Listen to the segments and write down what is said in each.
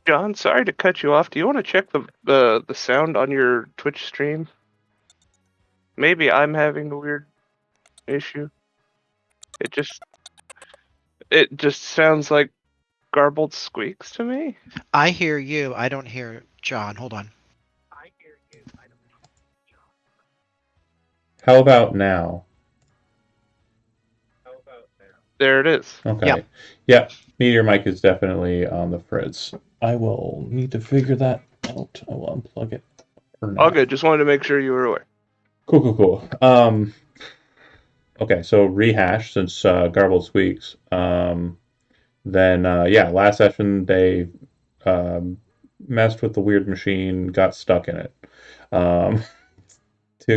John, sorry to cut you off. Do you want to check the sound on your Twitch stream? Maybe I'm having a weird issue. It just sounds like garbled squeaks to me. I hear you. I don't hear John. Hold on. How about now? There it is. Okay. Yeah, Meteor mic is definitely on the fritz. I will need to figure that out. I will unplug it for now. All good. Just wanted to make sure you were aware. Cool. Okay, so rehash since garbled squeaks. Then last session they messed with the weird machine, got stuck in it. 2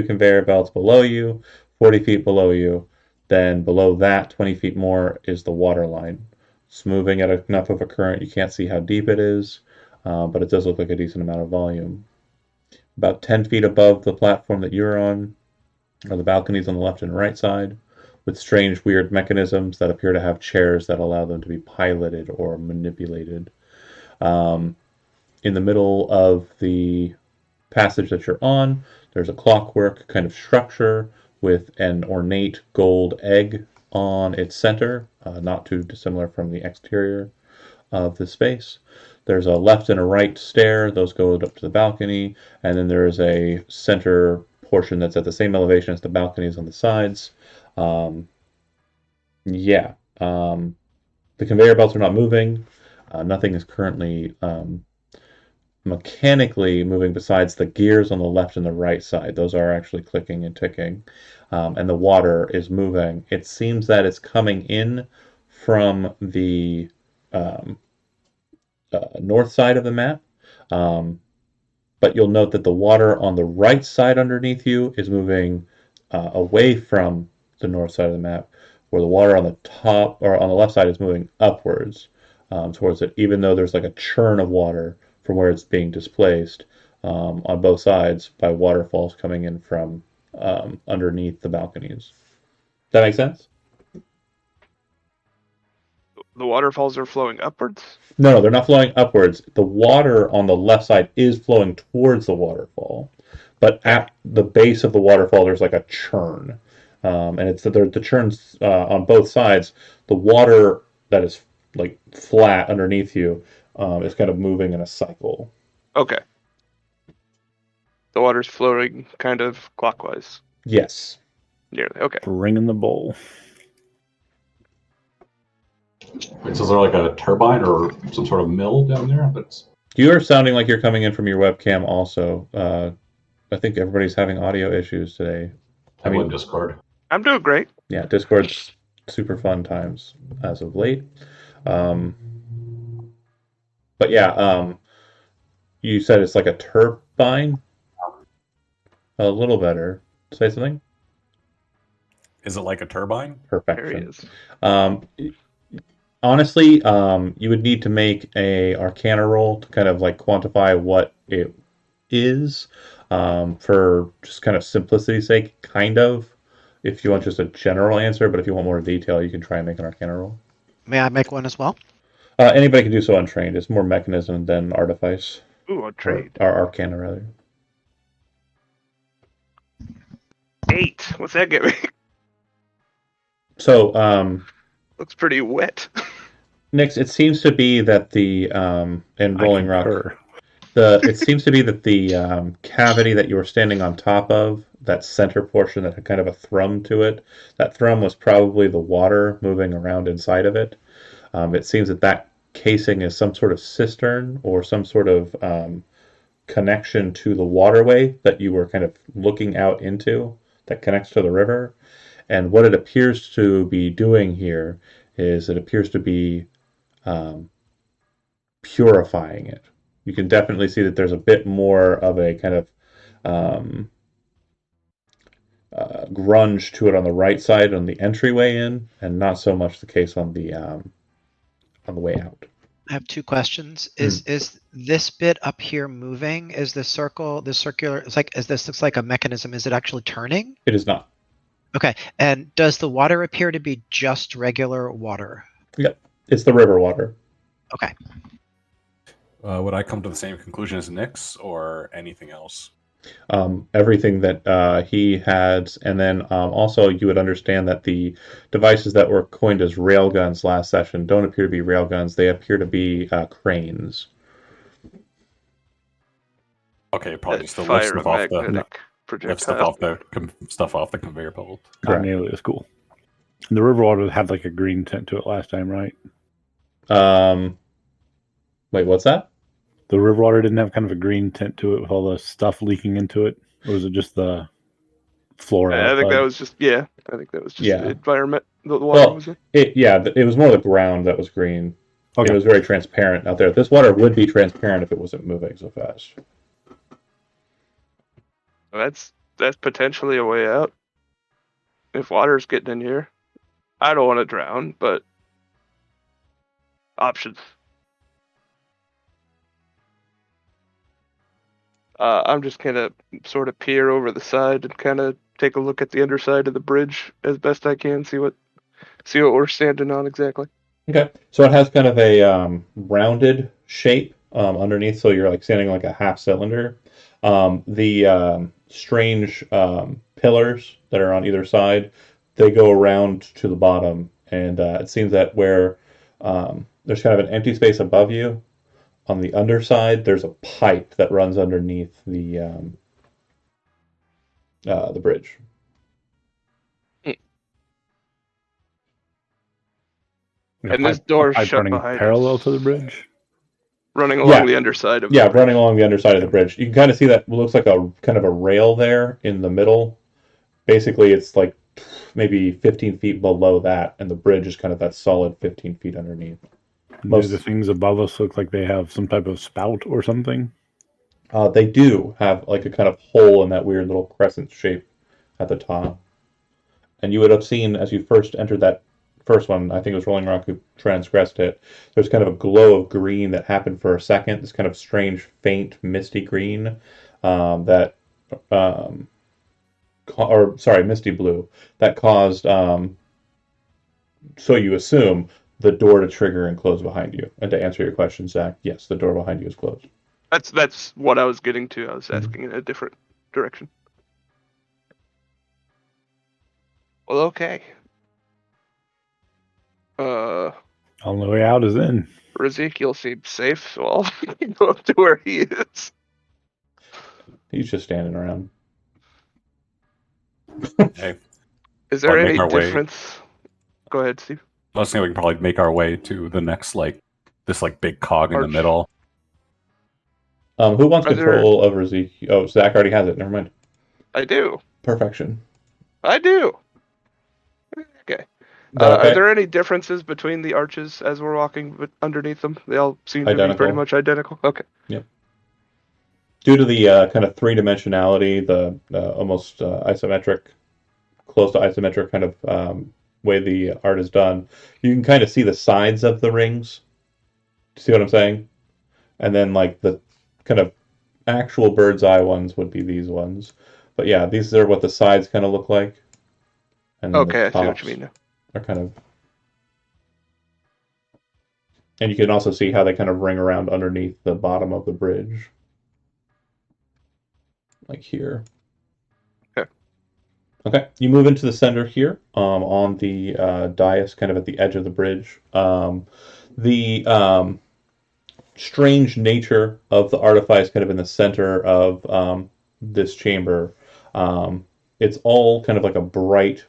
conveyor belts below you, 40 feet below you. Then below that, 20 feet more, is the water line. It's moving at enough of a current. You can't see how deep it is, but it does look like a decent amount of volume. About 10 feet above the platform that you're on are the balconies on the left and right side, with strange, weird mechanisms that appear to have chairs that allow them to be piloted or manipulated. In the middle of the passage that you're on, there's a clockwork kind of structure with an ornate gold egg on its center, not too dissimilar from the exterior of the space. There's a left and a right stair, those go up to the balcony, and then there's a center portion that's at the same elevation as the balconies on the sides. The conveyor belts are not moving. Nothing is currently mechanically moving besides the gears on the left and the right side. Those are actually clicking and ticking. And the water is moving. It seems that it's coming in from the north side of the map. But you'll note that the water on the right side underneath you is moving away from the north side of the map, where the water on the top or on the left side is moving upwards towards it, even though there's like a churn of water from where it's being displaced on both sides by waterfalls coming in from underneath the balconies. Does that make sense? The waterfalls are flowing upwards? No, they're not flowing upwards. The water on the left side is flowing towards the waterfall, but at the base of the waterfall, there's like a churn. And it's the churns on both sides. The water that is like flat underneath you is kind of moving in a cycle. Okay. The water's flowing kind of clockwise. Yes. Nearly. Okay. Ringing the bowl. Wait, so is there like a turbine or some sort of mill down there? You are sounding like you're coming in from your webcam also. I think everybody's having audio issues today. I mean, Discord. I'm doing great. Yeah, Discord's super fun times as of late. But yeah, you said it's like a turbine? A little better. Say something? Is it like a turbine? Perfection. There he is. Honestly, you would need to make a Arcana roll to kind of like quantify what it is, for just kind of simplicity's sake, kind of. If you want just a general answer, but if you want more detail, you can try and make an Arcana roll. May I make one as well? Anybody can do so untrained. It's more mechanism than artifice. Ooh, untrained. Or Arcana, rather. 8. What's that get me? So, looks pretty wet. Nix, it seems to be that the in Rolling Rock, it seems to be that the cavity that you were standing on top of, that center portion that had kind of a thrum to it, that thrum was probably the water moving around inside of it. It seems that casing is some sort of cistern or some sort of connection to the waterway that you were kind of looking out into that connects to the river. And what it appears to be doing here is it appears to be purifying it. You can definitely see that there's a bit more of a kind of grunge to it on the right side on the entryway in, and not so much the case on the way out. I have 2 questions. Is this bit up here moving? Is the circular? It's like, this looks like a mechanism. Is it actually turning? It is not. Okay. And does the water appear to be just regular water? Yep. It's the river water. Okay. Would I come to the same conclusion as Nyx or anything else? Everything that he had, and then also you would understand that the devices that were coined as railguns last session don't appear to be railguns; they appear to be cranes. Okay, probably That just to lift fire stuff a off the magnetic projectile. stuff off the conveyor belt. Correct. Nearly as cool. And the river water had like a green tint to it last time, right? Wait, what's that? The river water didn't have kind of a green tint to it with all the stuff leaking into it, or was it just the floor? I think outside? that was just I think that was just Yeah. the environment the water Well, was in. it was more the ground that was green. Okay. It was very transparent out there. This water would be transparent if it wasn't moving so fast. That's potentially a way out. If water's getting in here, I don't want to drown, but options. I'm just gonna sort of peer over the side and kind of take a look at the underside of the bridge as best I can. See what we're standing on exactly. Okay, so it has kind of a rounded shape underneath, so you're like standing like a half cylinder. The strange pillars that are on either side, they go around to the bottom, and it seems that where there's kind of an empty space above you, on the underside, there's a pipe that runs underneath the bridge. Like And this door pipe shut running behind parallel us. to the bridge. Running along the underside of Yeah, the bridge. running along the underside of the bridge. You can kind of see that looks like a kind of a rail there in the middle. Basically, it's like maybe 15 feet below that, and the bridge is kind of that solid 15 feet underneath. Do the things above us look like they have some type of spout or something? They do have like a kind of hole in that weird little crescent shape at the top. And you would have seen as you first entered that first one, I think it was Rolling Rock who transgressed it, there's kind of a glow of green that happened for a second, this kind of strange, faint, misty green misty blue that caused, so you assume, the door to trigger and close behind you. And to answer your question, Zach, yes, the door behind you is closed. That's what I was getting to. I was asking in a different direction. Well, okay. Only way out is in. Ezekiel seems safe, so I'll go up to where he is. He's just standing around. Hey, Is there I'll any make our way. difference? Go ahead, Steve. I was thinking we can probably make our way to the next this big cog in the Arch. middle. Who wants Are there- control over Ezekiel? Oh, Zach already has it. Never mind. I do. Perfection. I do. Okay. Okay. Are there any differences between the arches as we're walking underneath them? They all seem to be Identical. pretty much identical. Okay. Due to the kind of three-dimensionality, the almost isometric, close to isometric kind of way the art is done, you can kind of see the sides of the rings. See what I'm saying? And then like the kind of actual bird's eye ones would be these ones. But yeah, these are what the sides kind of look like. And then Okay, I the see what tops you mean now. are kind of... And you can also see how they kind of ring around underneath the bottom of the bridge. Like here. Okay. Okay, you move into the center here, on the dais, kind of at the edge of the bridge. The strange nature of the artifice kind of in the center of this chamber. It's all kind of like a bright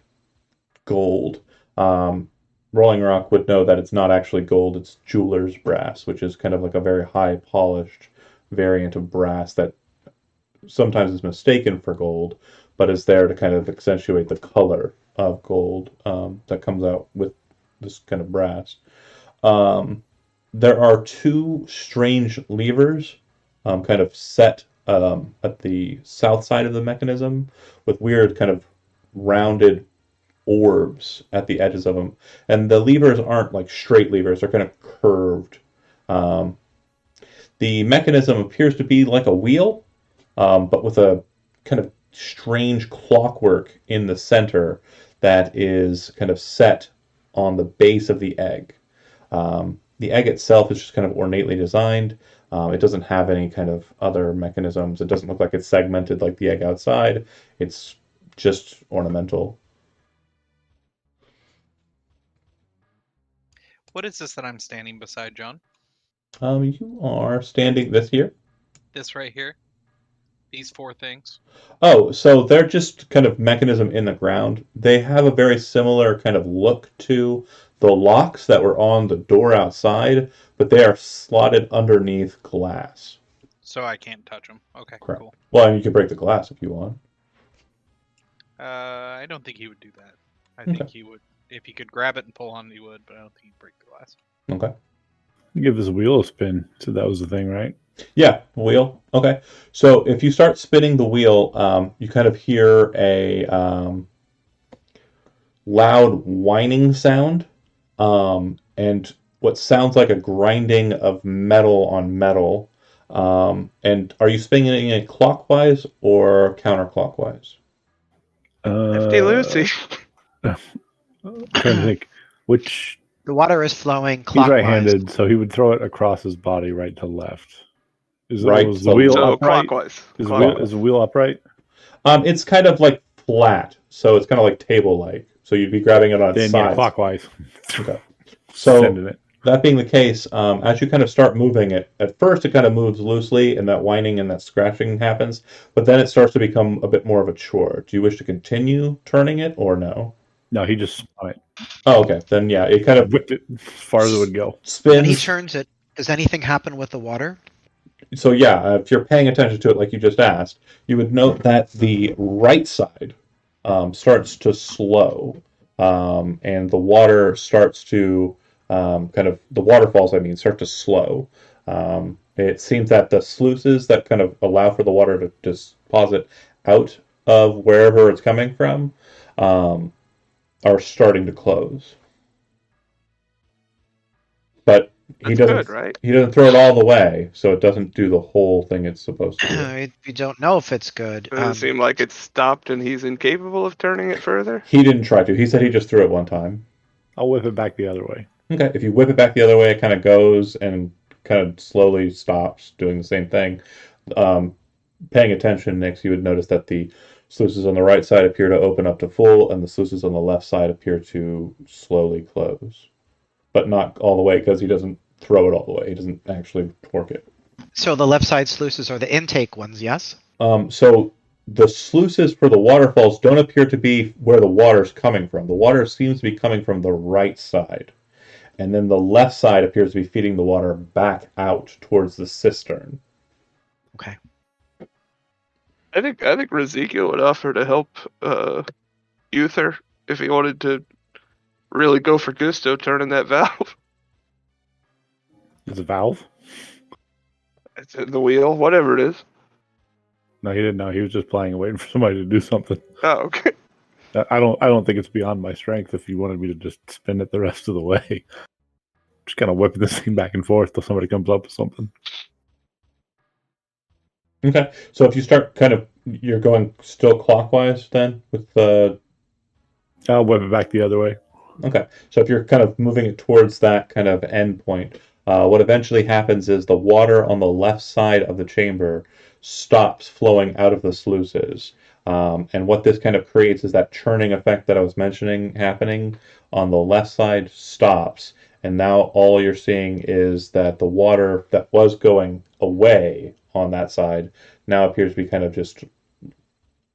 gold. Rolling Rock would know that it's not actually gold, it's jeweler's brass, which is kind of like a very high polished variant of brass that sometimes is mistaken for gold, but is there to kind of accentuate the color of gold that comes out with this kind of brass. There are two strange levers kind of set at the south side of the mechanism with weird kind of rounded orbs at the edges of them. And the levers aren't like straight levers, they're kind of curved. The mechanism appears to be like a wheel, but with a kind of strange clockwork in the center that is kind of set on the base of the egg. The egg itself is just kind of ornately designed. It doesn't have any kind of other mechanisms. It doesn't look like it's segmented like the egg outside. It's just ornamental. What is this that I'm standing beside, John? You are standing this here. This right here? These 4 things? Oh, so they're just kind of mechanism in the ground. They have a very similar kind of look to the locks that were on the door outside, but they are slotted underneath glass. So I can't touch them. Okay, Correct. cool. Well, I mean, you can break the glass if you want. I don't think he would do that. I Okay. think he would, if he could grab it and pull on it, he would, but I don't think he'd break the glass. Okay. Give this wheel a spin. So that was the thing, right? Yeah, wheel. Okay. So if you start spinning the wheel, you kind of hear a loud whining sound, and what sounds like a grinding of metal on metal. And are you spinning it clockwise or counterclockwise? Nifty Lucy. I'm trying to think which. The water is flowing He's clockwise. right-handed, so he would throw it across his body right to left. Right, Was the so- wheel So upright? clockwise. Is Clockwise. the wheel upright? It's kind of like flat, so it's kind of like table-like. So you'd be grabbing it on its Then sides. yeah, clockwise. Okay. So Sending it. that being the case, as you kind of start moving it, at first it kind of moves loosely and that whining and that scratching happens, but then it starts to become a bit more of a chore. Do you wish to continue turning it or no? No, he just spun it. Oh, okay. Then yeah, it kind of Whipped it as far as it would go. When he spins. turns it, does anything happen with the water? So yeah, if you're paying attention to it like you just asked, you would note that the right side starts to slow, and the water starts to the waterfalls, I mean, start to slow. It seems that the sluices that kind of allow for the water to deposit out of wherever it's coming from are starting to close. But he That's doesn't. good, right? He doesn't throw it all the way, so it doesn't do the whole thing it's supposed to do. We don't know if it's good. Does it seem like it's stopped and he's incapable of turning it further? He didn't try to. He said he just threw it one time. I'll whip it back the other way. Okay, if you whip it back the other way, it kind of goes and kind of slowly stops doing the same thing. Paying attention, Nix, you would notice that the sluices on the right side appear to open up to full, and the sluices on the left side appear to slowly close. But not all the way, because he doesn't throw it all the way. He doesn't actually torque it. So the left side sluices are the intake ones, yes? So the sluices for the waterfalls don't appear to be where the water's coming from. The water seems to be coming from the right side. And then the left side appears to be feeding the water back out towards the cistern. Okay. I think Ezekiel would offer to help Uther if he wanted to really go for gusto turning that valve. It's a valve? It's in the wheel, whatever it is. No, he didn't know. He was just playing and waiting for somebody to do something. Oh, okay. I don't think it's beyond my strength if you wanted me to just spin it the rest of the way. Just kind of whipping this thing back and forth till somebody comes up with something. Okay, so if you start you're going still clockwise then with the... I'll whip it back the other way. Okay, so if you're kind of moving it towards that kind of end point, what eventually happens is the water on the left side of the chamber stops flowing out of the sluices. And what this kind of creates is that churning effect that I was mentioning happening on the left side stops. And now all you're seeing is that the water that was going away on that side now appears to be kind of just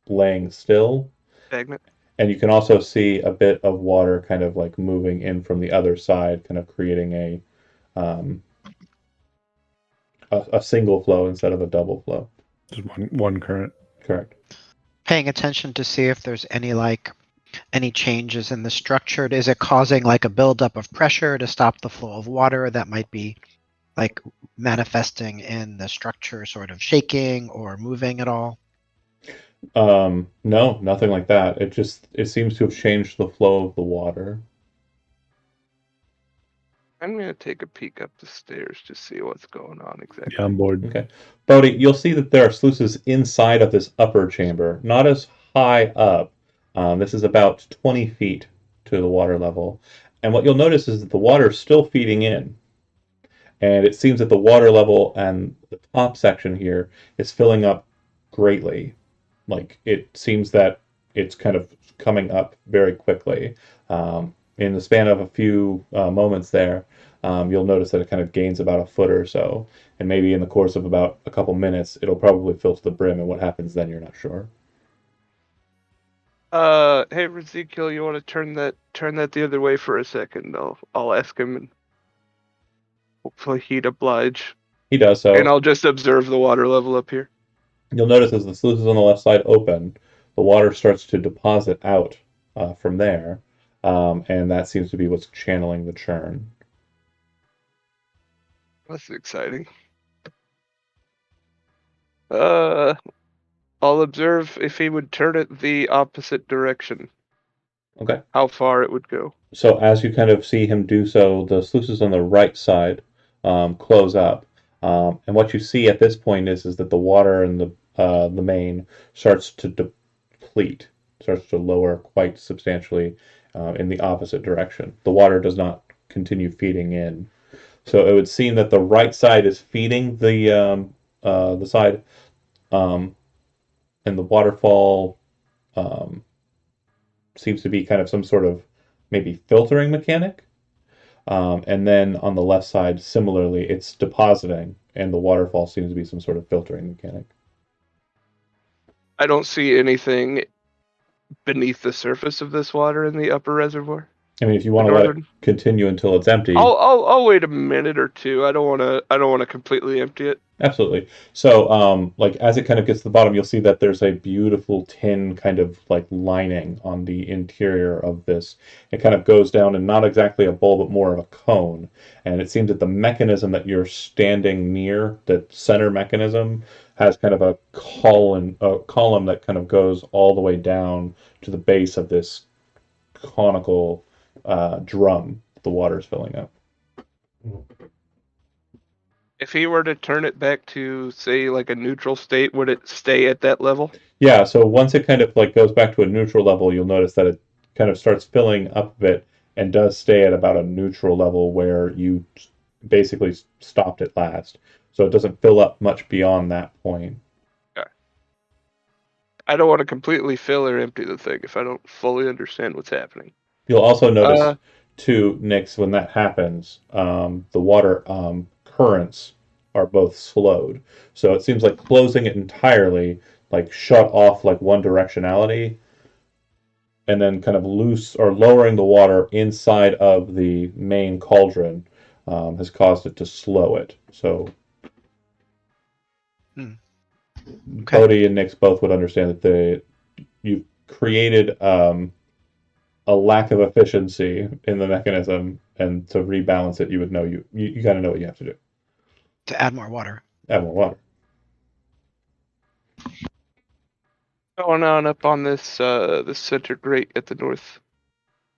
laying still. Stagnant. And you can also see a bit of water kind of like moving in from the other side, kind of creating a single flow instead of a double flow. Just one current. Correct. Paying attention to see if there's any changes in the structure. Is it causing like a buildup of pressure to stop the flow of water that might be like manifesting in the structure sort of shaking or moving at all? No, nothing like that. It seems to have changed the flow of the water. I'm going to take a peek up the stairs to see what's going on exactly. Yeah, I'm bored. Okay. Bodhi, you'll see that there are sluices inside of this upper chamber, not as high up. This is about 20 feet to the water level. And what you'll notice is that the water is still feeding in. and it seems that the water level and the top section here is filling up greatly. Like it seems that it's kind of coming up very quickly. In the span of a few moments there, you'll notice that it kind of gains about a foot or so, and maybe in the course of about a couple minutes, it'll probably fill to the brim. And what happens then, you're not sure. Hey Ezekiel, you want to turn that the other way for a second? I'll ask him, and hopefully he'd oblige. He does so. And I'll just observe the water level up here. You'll notice as the sluices on the left side open, the water starts to deposit out from there, and that seems to be what's channeling the churn. That's exciting. I'll observe if he would turn it the opposite direction. Okay. How far it would go. So as you kind of see him do so, the sluices on the right side close up, and what you see at this point is that the water in the main starts to deplete, starts to lower quite substantially in the opposite direction. The water does not continue feeding in, so it would seem that the right side is feeding the side, and the waterfall seems to be kind of some sort of maybe filtering mechanic. And then on the left side, similarly, it's depositing, and the waterfall seems to be some sort of filtering mechanic. I don't see anything beneath the surface of this water in the upper reservoir. I mean, if you want to let it continue until it's empty, I'll wait a minute or two. I don't want to completely empty it. absolutely. So, like as it kind of gets to the bottom, you'll see that there's a beautiful tin kind of like lining on the interior of this. It kind of goes down in not exactly a bowl, but more of a cone. And it seems that the mechanism that you're standing near, the center mechanism, has kind of a column that kind of goes all the way down to the base of this conical drum the water's filling up. If he were to turn it back to, say, like a neutral state, would it stay at that level? Yeah, so once it kind of like goes back to a neutral level, you'll notice that it kind of starts filling up a bit and does stay at about a neutral level where you basically stopped it last. So it doesn't fill up much beyond that point. Okay. I don't want to completely fill or empty the thing if I don't fully understand what's happening. You'll also notice, too, Nix, when that happens, the water currents are both slowed. So it seems like closing it entirely, like shut off like one directionality, and then kind of loose or lowering the water inside of the main cauldron has caused it to slow it. So Okay. Cody and Nix both would understand that you've created a lack of efficiency in the mechanism, and to rebalance it, you would know you kind of know what you have to do. To add more water. Add more water. Going on up on this center grate at the north.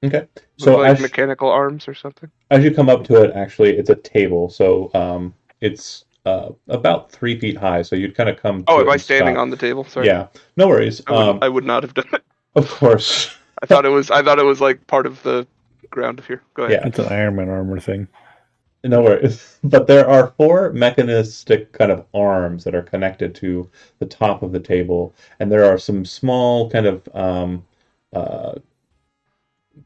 Okay. So So like mechanical arms or something. as you come up to it, actually, it's a table. So it's about 3 feet high. So you'd kind of come. Oh, to am it I and standing stop. on the table? Sorry. Yeah. No worries. I would not have done it. Of course. I thought it was like part of the ground here. Go ahead. Yeah. It's an Iron Man armor thing. No worries. But there are 4 mechanistic kind of arms that are connected to the top of the table, and there are some small kind of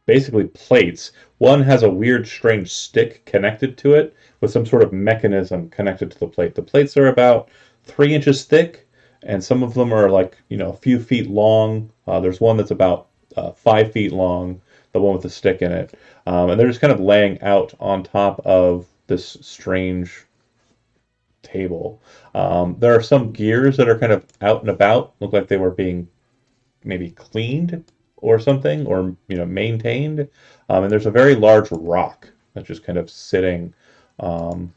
basically plates. One has a weird, strange stick connected to it with some sort of mechanism connected to the plate. The plates are about 3 inches thick, and some of them are like a few feet long. There's one that's about 5 feet long, the one with the stick in it. And they're just kind of laying out on top of this strange table. There are some gears that are kind of out and about, look like they were being maybe cleaned or something, or maintained. And there's a very large rock that's just kind of sitting on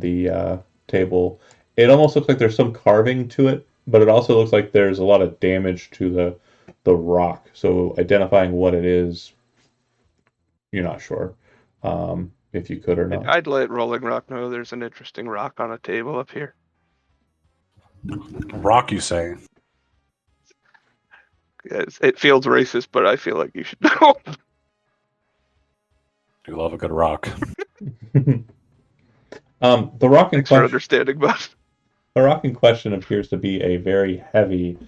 the table. It almost looks like there's some carving to it, but it also looks like there's a lot of damage to the rock. So identifying what it is, you're not sure if you could or not. I'd let Rolling Rock know there's an interesting rock on a table up here. Rock, you say? It feels racist, but I feel like you should know. Do love a good rock. The rock in Thanks for question. understanding, bud. The rock in question appears to be a very heavy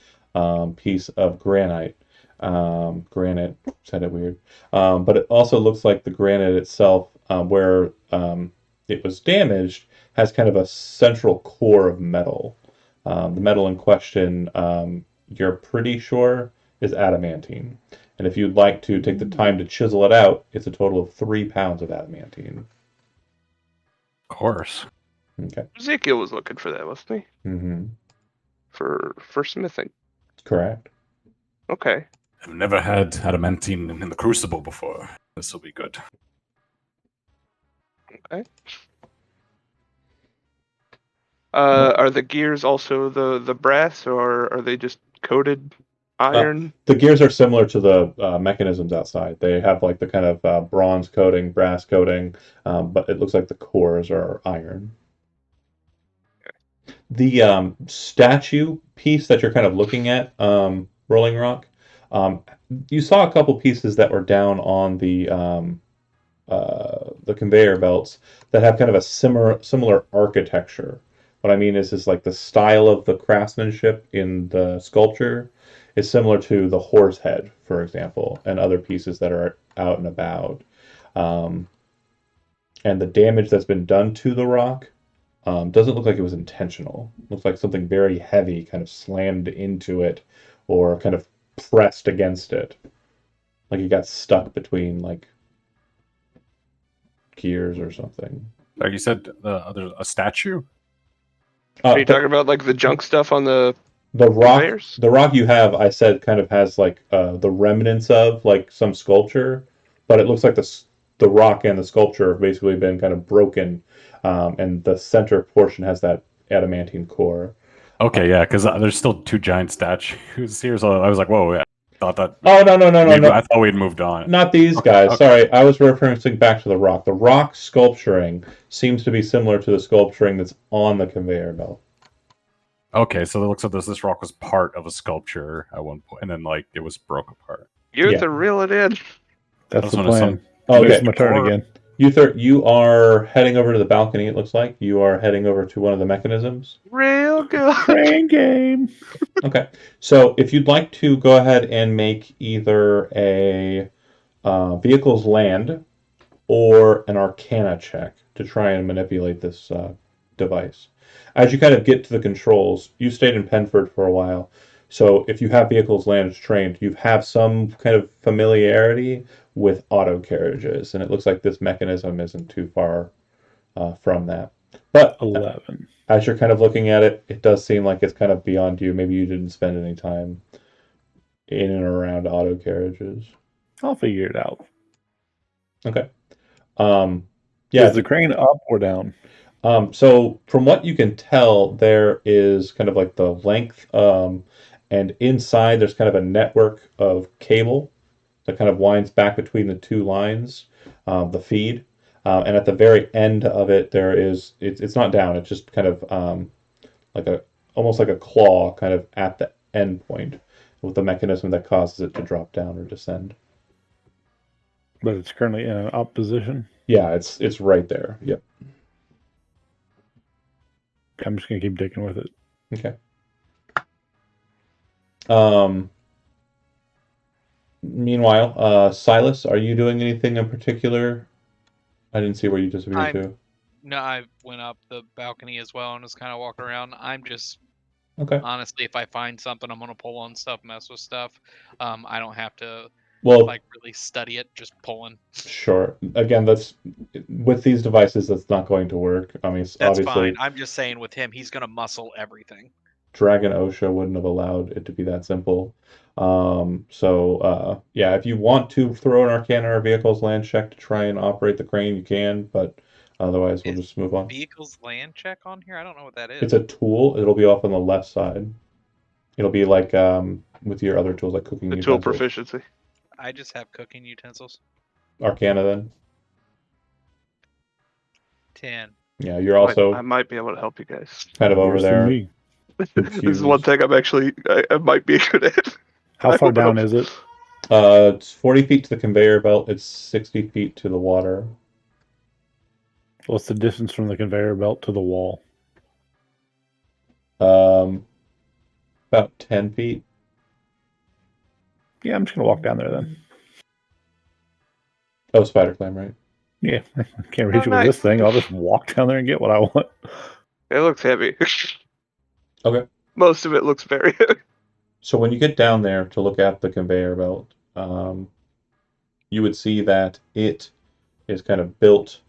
piece of granite. Granite, said it weird. But it also looks like the granite itself, where it was damaged, has kind of a central core of metal. The metal in question, you're pretty sure, is adamantine. And if you'd like to take the time to chisel it out, it's a total of 3 pounds of adamantine. Of course. Okay. Ezekiel was looking for that, wasn't he? Mm-hmm. For smithing. Correct. Okay. I've never had adamantine in the crucible before. This will be good. Okay. Are the gears also the brass, or are they just coated iron? The gears are similar to the mechanisms outside. They have like the kind of bronze coating, brass coating, but it looks like the cores are iron. The statue piece that you're kind of looking at, Rolling Rock, you saw a couple pieces that were down on the conveyor belts that have kind of a similar architecture. What I mean is like the style of the craftsmanship in the sculpture is similar to the horse head, for example, and other pieces that are out and about. And the damage that's been done to the rock doesn't look like it was intentional. Looks like something very heavy kind of slammed into it or kind of pressed against it. Like it got stuck between like gears or something. You said there's a statue? Are you talking about like the junk stuff on the rock? conveyors? The rock you have, I said, kind of has like the remnants of like some sculpture, but it looks like the rock and the sculpture have basically been kind of broken, and the center portion has that adamantine core. Okay, yeah, because there's still 2 giant statues here, so I was like, whoa, I thought that. Oh no! I thought we'd moved on. Not these guys. Okay. Sorry, I was referencing back to the rock. The rock sculpturing seems to be similar to the sculpturing that's on the conveyor belt. Okay, so it looks like this rock was part of a sculpture at one point, and then like it was broke apart. You're the reel it in. That's the one is plan. Okay. It's my turn again. You are heading over to the balcony, it looks like. You are heading over to one of the mechanisms. Real good. Train game. Okay. So if you'd like to go ahead and make either a vehicles land or an arcana check to try and manipulate this device. As you kind of get to the controls, you stayed in Penford for a while. So if you have vehicles land trained, you have some kind of familiarity with auto carriages, and it looks like this mechanism isn't too far from that. But 11. As you're kind of looking at it, it does seem like it's kind of beyond you. Maybe you didn't spend any time in and around auto carriages. I'll figure it out. Okay. Is the crane up or down? So from what you can tell, there is kind of like the length, and inside there's kind of a network of cable that kind of winds back between the 2 lines, the feed. And at the very end of it, it's not down. It's just kind of almost like a claw, kind of at the end point, with the mechanism that causes it to drop down or descend. But it's currently in an up position. Yeah, it's right there. Yep. I'm just gonna keep digging with it. Okay. Meanwhile, Silas, are you doing anything in particular? I didn't see where you disappeared to. No, I went up the balcony as well and was kind of walking around. I'm just Okay. honestly, if I find something, I'm gonna pull on stuff, mess with stuff. I don't have to like really study it, just pulling. Sure. Again, that's with these devices, that's not going to work. I mean, That's obviously, fine. I'm just saying with him, he's gonna muscle everything. Dragon OSHA wouldn't have allowed it to be that simple. Yeah, if you want to throw an Arcana or Vehicles Land check to try and operate the crane, you can, but otherwise we'll just move on. Vehicles Land check on here? I don't know what that is. It's a tool. It'll be off on the left side. It'll be like with your other tools like cooking The utensils. tool proficiency. I just have cooking utensils. Arcana then. 10. Yeah, you're also I might be able to help you guys. kind of over Worse than there. me. This is one thing I might be good at. How far down is it? It's 40 feet to the conveyor belt. It's 60 feet to the water. What's the distance from the conveyor belt to the wall? About 10 feet. Yeah, I'm just gonna walk down there then. Oh, spider climb, right? Yeah, I can't reach it with nice. this thing. I'll just walk down there and get what I want. It looks heavy. Okay. Most of it looks very heavy. So when you get down there to look at the conveyor belt, you would see that it is kind of built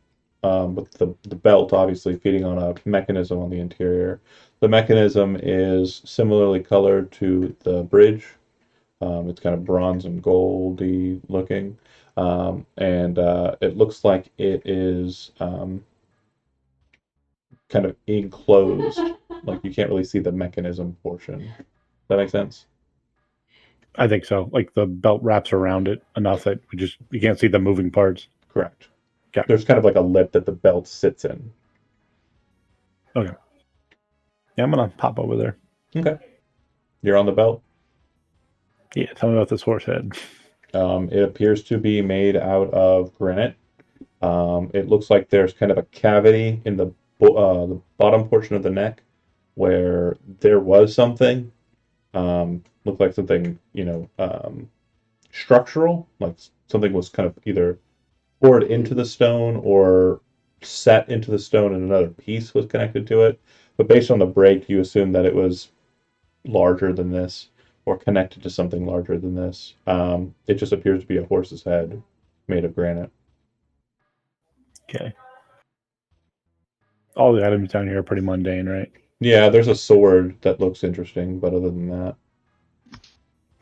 with the belt obviously feeding on a mechanism on the interior. The mechanism is similarly colored to the bridge. It's kind of bronze and goldy looking. And it looks like it is kind of enclosed. Like you can't really see the mechanism portion. Does that make sense? I think so. Like the belt wraps around it enough that you can't see the moving parts. Correct. Okay. There's kind of like a lip that the belt sits in. Okay. Yeah, I'm gonna pop over there. Okay. You're on the belt? Yeah, tell me about this horse head. It appears to be made out of granite. It looks like there's kind of a cavity in the bottom portion of the neck where there was something. Looked like something, structural, like something was kind of either poured into the stone or set into the stone and another piece was connected to it. But based on the break, you assume that it was larger than this or connected to something larger than this. It just appears to be a horse's head made of granite. Okay. All the items down here are pretty mundane, right? Yeah, there's a sword that looks interesting, but other than that.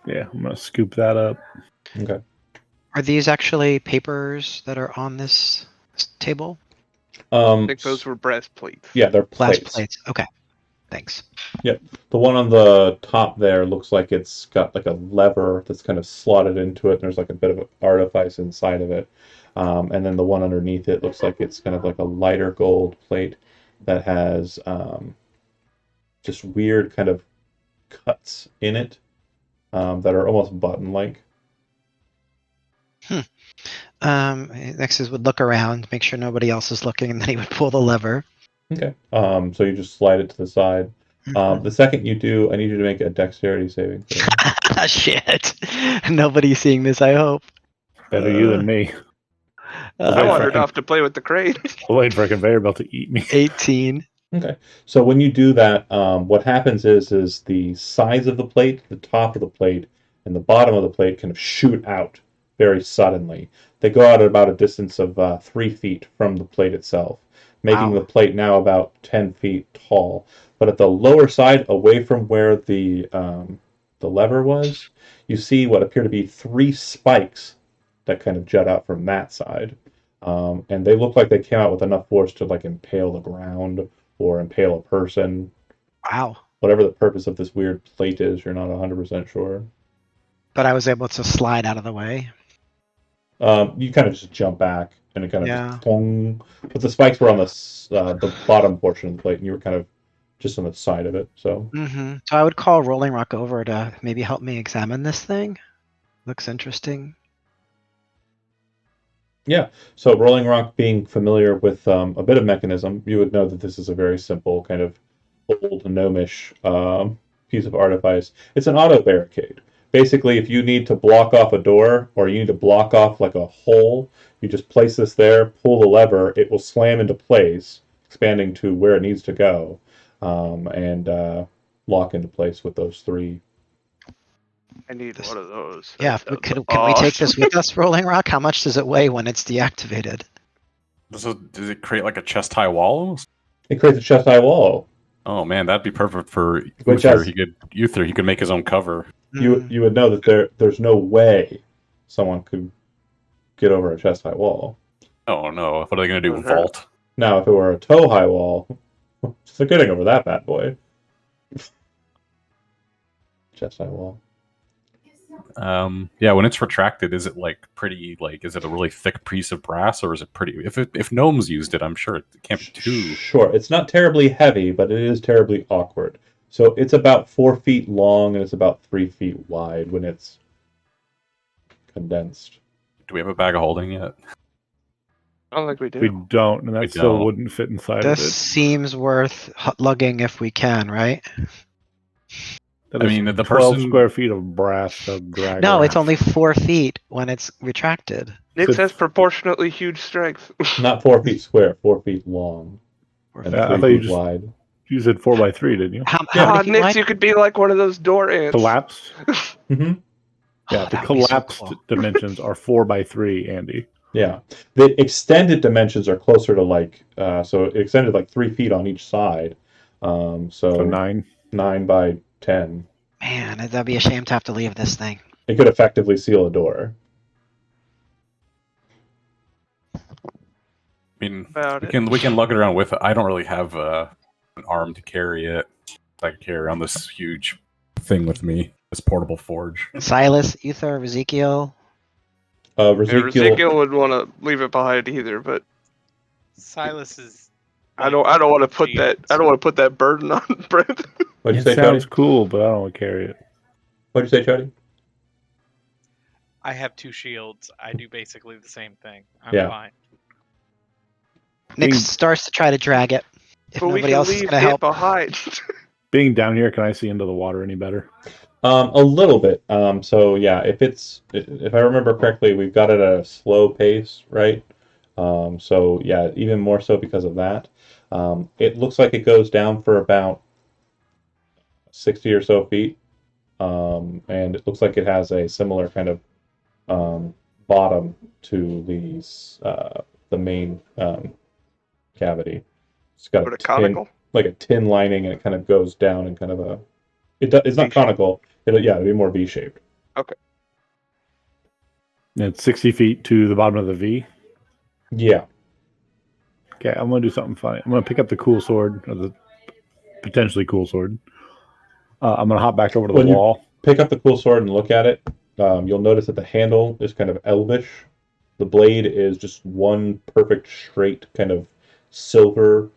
Yeah, I'm gonna scoop that up. Okay. Are these actually papers that are on this table? I think those were breastplates. Yeah, they're Glass plates. plates. Okay. Thanks. The one on the top there looks like it's got like a lever that's kind of slotted into it. And there's like a bit of an artifice inside of it. And then the one underneath it looks like it's kind of like a lighter gold plate that has just weird kind of cuts in it that are almost button-like. Nexus would look around, make sure nobody else is looking, and then he would pull the lever. Okay. So you just slide it to the side. The second you do, I need you to make a dexterity saving throw. Shit. Nobody's seeing this, I hope. Better you than me. I wandered off to play with the crane. I'll wait for a conveyor belt to eat me. 18. Okay. So when you do that, what happens is the sides of the plate, the top of the plate, and the bottom of the plate kind of shoot out very suddenly. They go out at about a distance of 3 feet from the plate itself, making the plate now about 10 feet tall. But at the lower side, away from where the lever was, you see what appear to be 3 spikes that kind of jut out from that side. And they look like they came out with enough force to like impale the ground or impale a person. Wow. Whatever the purpose of this weird plate is, you're not 100% sure. But I was able to slide out of the way. You kind of just jump back and it kind of just pong. But the spikes were on the bottom portion of the plate and you were kind of just on the side of it. So So I would call Rolling Rock over to maybe help me examine this thing. Looks interesting. Yeah, so Rolling Rock, being familiar with a bit of mechanism, you would know that this is a very simple kind of old gnomish piece of artifice. It's an auto barricade. Basically, if you need to block off a door or you need to block off like a hole, you just place this there, pull the lever, it will slam into place, expanding to where it needs to go, and lock into place with those 3. I need one of those. Yeah, can we take this with us, Rolling Rock? How much does it weigh when it's deactivated? Does it create like a chest high wall? It creates a chest high wall. Oh man, that'd be perfect for Which Uther. He could make his own cover. You would know that there's no way someone could get over a chest high wall. Oh no! What are they going to do? Vault? Now, if it were a toe high wall, they're getting over that bad boy. Chest high wall. Yeah, when it's retracted, is it like pretty? Like, is it a really thick piece of brass, or is it pretty? If gnomes used it, I'm sure it can't be too. Sure, it's not terribly heavy, but it is terribly awkward. So it's about 4 feet long and it's about 3 feet wide when it's condensed. Do we have a bag of holding yet? I don't think we do. We don't, and that still wouldn't fit inside This of it. seems worth lugging if we can, right? That I is mean, the 12 person- square feet of brass to drag No, it's around. only 4 feet when it's retracted. Nick Good. says proportionately huge strength. Not 4 feet square, 4 feet long, and I 3 thought you feet just- wide. You said 4x3, didn't you? How Ah, many feet Nick, wide? you could be like one of those door ants. Collapsed? Mm-hmm. Yeah, Oh, the that would be so collapsed cool. dimensions are 4x3, Andy. Yeah, the extended dimensions are closer to like so it extended like 3 feet on each side. So So 9. 9 by 10. Man, that'd be a shame to have to leave this thing. It could effectively seal a door. I mean, About we can lug it around with it. I don't really have an arm to carry it. I can carry around this huge thing with me, this portable forge. Silas, Uther, Ezekiel. Yeah, Ezekiel, Ezekiel would want to leave it behind either, but Silas is. I don't want to put that. I don't want to put that burden on Brent. what'd you It say, sounds Chody? cool, but I don't want to carry it. What'd you say, Chody? I have 2 shields. I do basically the same thing. I'm Yeah. fine. Nick Being- starts to try to drag it. If But we nobody can else is leave going to it help. behind. Being down here, can I see into the water any better? A little bit. So yeah, if I remember correctly, we've got it at a slow pace, right? So yeah, even more so because of that. It looks like it goes down for about 60 or so feet, and it looks like it has a similar kind of bottom to the main cavity. It's got But a a conical. like a tin lining, and it kind of goes down and kind of it's not conical. It'd be more V-shaped. And it's 60 feet to the bottom of the V. Yeah. Okay, I'm going to do something funny. I'm going to pick up the cool sword, or the potentially cool sword. I'm going to hop back over to the When you- wall. Pick up the cool sword and look at it. You'll notice that the handle is kind of elvish. The blade is just one perfect straight kind of silver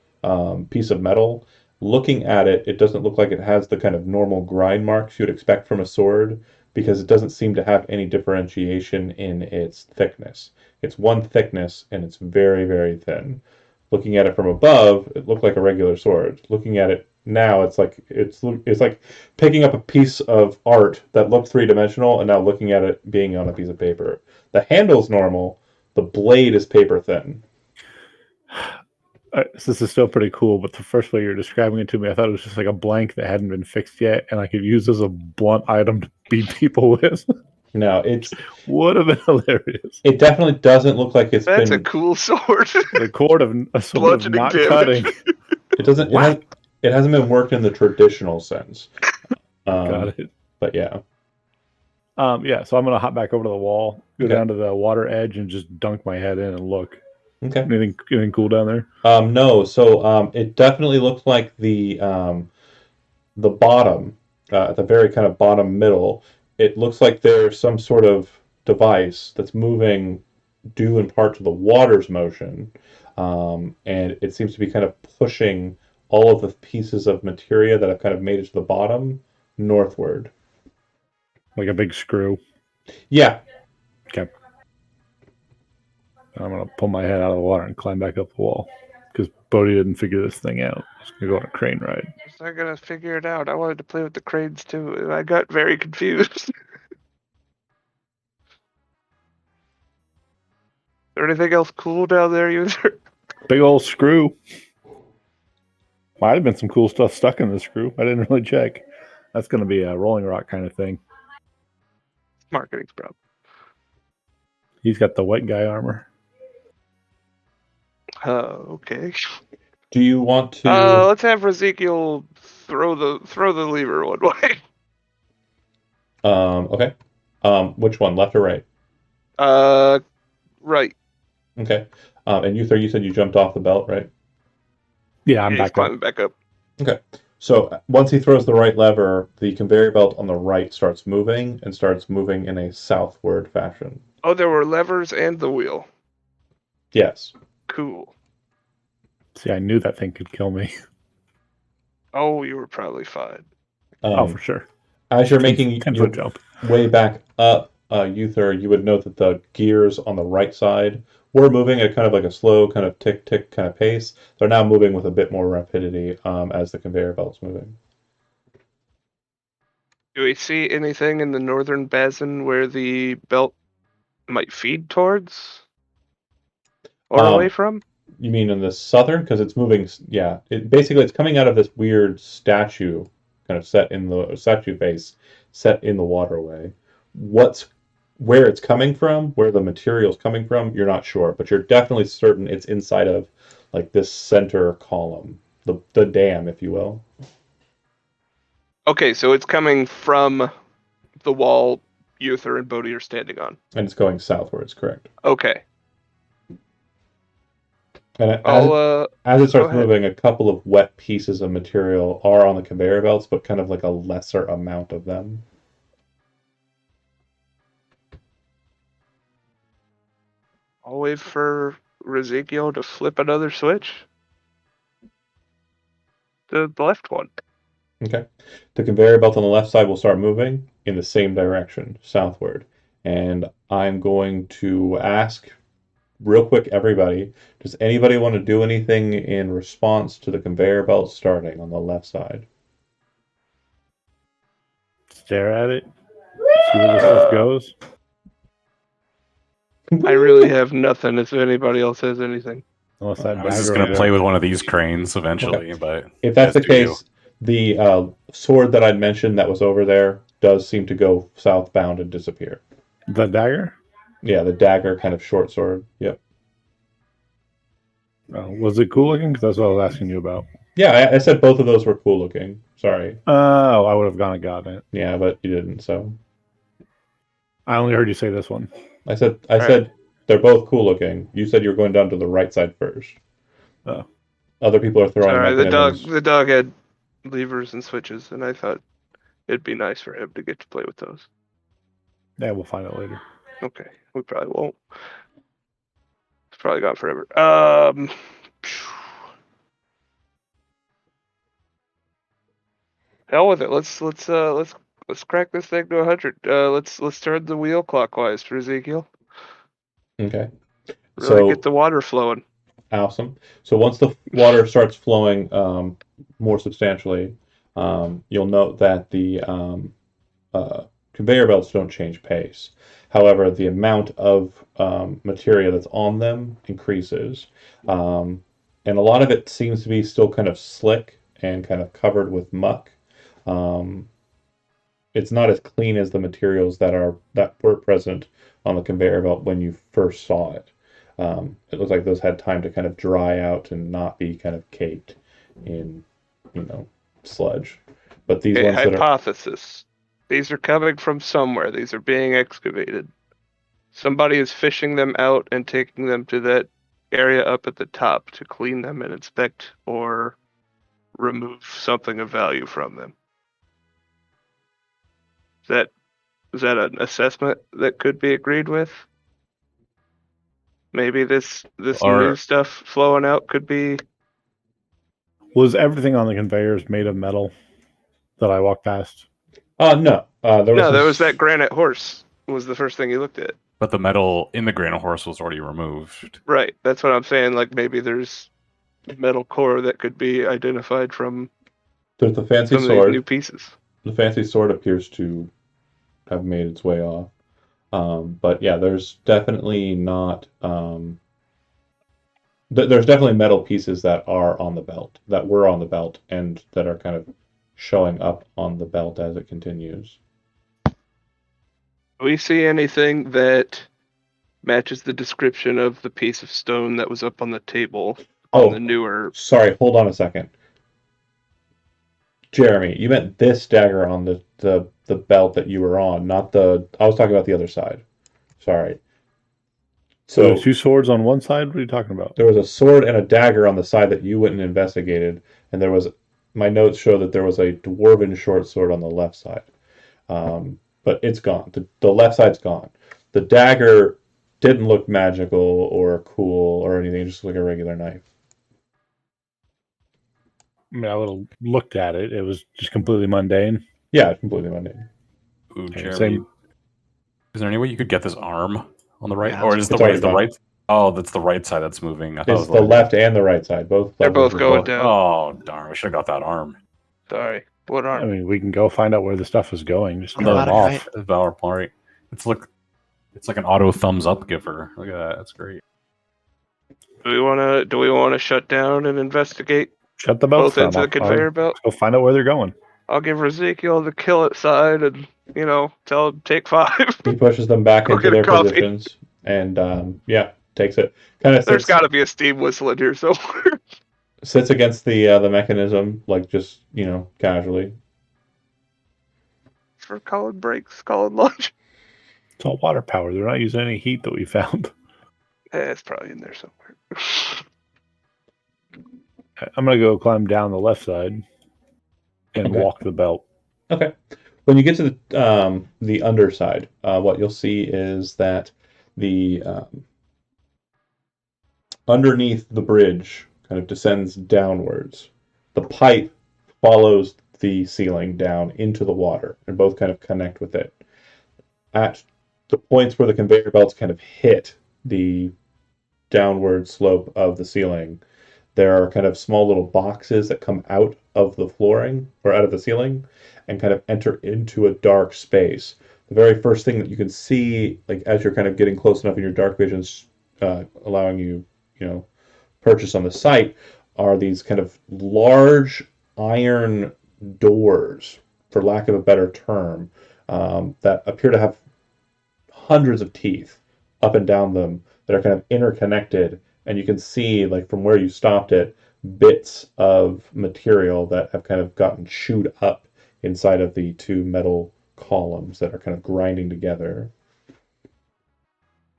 piece of metal. Looking at it, it doesn't look like it has the kind of normal grind marks you'd expect from a sword, because it doesn't seem to have any differentiation in its thickness. It's one thickness, and it's very, very thin. Looking at it from above, it looked like a regular sword. Looking at it now, it's like picking up a piece of art that looked three-dimensional, and now looking at it being on a piece of paper. The handle's normal. The blade is paper thin. This is still pretty cool, but the first way you're describing it to me, I thought it was just like a blank that hadn't been fixed yet, and I could use as a blunt item to beat people with. No, it Would have been hilarious. definitely doesn't look like it's That's been. a cool sword. The cord of a sword of Bludgeoning not damage. cutting. It doesn't. It hasn't been worked in the traditional sense. Got it. But yeah. Yeah, so I'm gonna hop back over to the wall, go Okay. down to the water edge, and just dunk my head in and look. Okay. Anything cool down there? No. So it definitely looks like the bottom, at the very kind of bottom middle. It looks like there's some sort of device that's moving due in part to the water's motion, and it seems to be kind of pushing all of the pieces of materia that have kind of made it to the bottom northward. Like a big screw. Yeah. Okay. I'm gonna pull my head out of the water and climb back up the wall because Bodhi didn't figure this thing out. He's gonna go on a crane ride. I'm not gonna figure it out. I wanted to play with the cranes too, and I got very confused. Is there anything else cool down there, user? Big old screw. Might have been some cool stuff stuck in the screw. I didn't really check. That's gonna be a Rolling Rock kind of thing. Marketing's problem. He's got the wet guy armor. Okay. Do you want to? Let's have Ezekiel throw the lever one way. Okay. Which one, left or right? Right. Okay. And you said you jumped off the belt, right? Yeah, I'm He's back up. climbing back up. Okay. So once he throws the right lever, the conveyor belt on the right starts moving in a southward fashion. Oh, there were levers and the wheel. Yes. Cool. See, I knew that thing could kill me. Oh, you were probably fine. Oh, for sure. As you're making 10-foot your jump. way back up, Uther, you would note that the gears on the right side were moving at kind of like a slow, kind of tick tick kind of pace. They're now moving with a bit more rapidity as the conveyor belt's moving. Do we see anything in the northern basin where the belt might feed towards or away from? You mean in the southern? Because it's moving. Yeah, it's coming out of this weird statue, kind of set in the statue base, set in the waterway. Where it's coming from, where the material's coming from, you're not sure, but you're definitely certain it's inside of like this center column, the dam, if you will. Okay, so it's coming from the wall Uther and Bodhi are standing on. And it's going southwards, correct. Okay. And as it starts moving, a couple of wet pieces of material are on the conveyor belts, but kind of like a lesser amount of them. I'll wait for Ezekiel to flip another switch. The left one. Okay. The conveyor belt on the left side will start moving in the same direction, southward. And I'm going to ask real quick, everybody, does anybody want to do anything in response to the conveyor belt starting on the left side? Stare at it. See where this stuff goes. I really have nothing if anybody else has anything. Unless that I was just dagger going to right play there. with one of these cranes eventually, but If that's the Yes, do you. case, the sword that I'd mentioned that was over there does seem to go southbound and disappear. The dagger? Yeah, the dagger kind of short sword. Yep. Was it cool looking? Because that's what I was asking you about. Yeah, I said both of those were cool looking. Sorry. Oh, I would have gone and gotten it. Yeah, but you didn't, so. I only heard you say this one. I said they're both cool looking. You said you were going down to the right side first. Oh. Other people are throwing Sorry, mechanisms. the dog had levers and switches, and I thought it'd be nice for him to get to play with those. Yeah, we'll find out later. Okay, we probably won't. It's probably gone forever. Hell with it. Let's crack this thing to 100. Let's turn the wheel clockwise for Ezekiel. Okay. Really get the water flowing. Awesome. So once the water starts flowing more substantially, you'll note that the conveyor belts don't change pace. However, the amount of material that's on them increases. And a lot of it seems to be still kind of slick and kind of covered with muck. It's not as clean as the materials that were present on the conveyor belt when you first saw it. It looks like those had time to kind of dry out and not be kind of caked in, sludge. But these ones that are hypothesis. These are coming from somewhere. These are being excavated. Somebody is fishing them out and taking them to that area up at the top to clean them and inspect or remove something of value from them. Is that an assessment that could be agreed with? Maybe this new stuff flowing out could be. Was everything on the conveyors made of metal that I walked past? No. There was that granite horse was the first thing you looked at. But the metal in the granite horse was already removed. Right. That's what I'm saying. Like maybe there's metal core that could be identified from there's the fancy some sword. Of these new pieces. The fancy sword appears to have made its way off. But yeah, there's definitely not. There's definitely metal pieces that are on the belt, that were on the belt, and that are kind of showing up on the belt as it continues. Do we see anything that matches the description of the piece of stone that was up on the table on the newer? Sorry, hold on a second. Jeremy, you meant this dagger on the belt that you were on, not the. I was talking about the other side. Sorry. So there's two swords on one side? What are you talking about? There was a sword and a dagger on the side that you went and investigated, and there was. My notes show that there was a dwarven short sword on the left side, but it's gone. The left side's gone. The dagger didn't look magical or cool or anything; it just looked like a regular knife. I mean, I would have looked at it. It was just completely mundane. Yeah, completely mundane. Ooh, Jeremy, is there any way you could get this arm on the right, or is the already right? Oh, that's the right side that's moving. I thought it It's was the left and the right side. Both They're levels both are going down. Oh, darn. We should have got that arm. Sorry. What I arm? mean, we can go find out where the stuff is going. Just You turn got them it, off. right? Valor point. It's like an auto thumbs up giver. Look at that. That's great. Do we wanna shut down and investigate Shut the belts both ends of down. the conveyor belt? Go find out where they're going. I'll give Ezekiel the kill it side and, tell him take 5. He pushes them back Go into get a their coffee. positions, and takes it. Kind of There's sits, gotta be a steam whistle in here somewhere. sits against the mechanism, like just casually. For calling brakes, calling launch. It's all water power. They're not using any heat that we found. It's probably in there somewhere. I'm gonna go climb down the left side and Okay. walk the belt. Okay. When you get to the underside, what you'll see is that the underneath the bridge kind of descends downwards. The pipe follows the ceiling down into the water, and both kind of connect with it. At the points where the conveyor belts kind of hit the downward slope of the ceiling, there are kind of small little boxes that come out of the flooring or out of the ceiling and kind of enter into a dark space. The very first thing that you can see, like as you're kind of getting close enough in your dark visions, allowing you, purchase on the site, are these kind of large iron doors, for lack of a better term, that appear to have hundreds of teeth up and down them that are kind of interconnected, and you can see, like from where you stopped it, bits of material that have kind of gotten chewed up inside of the two metal columns that are kind of grinding together.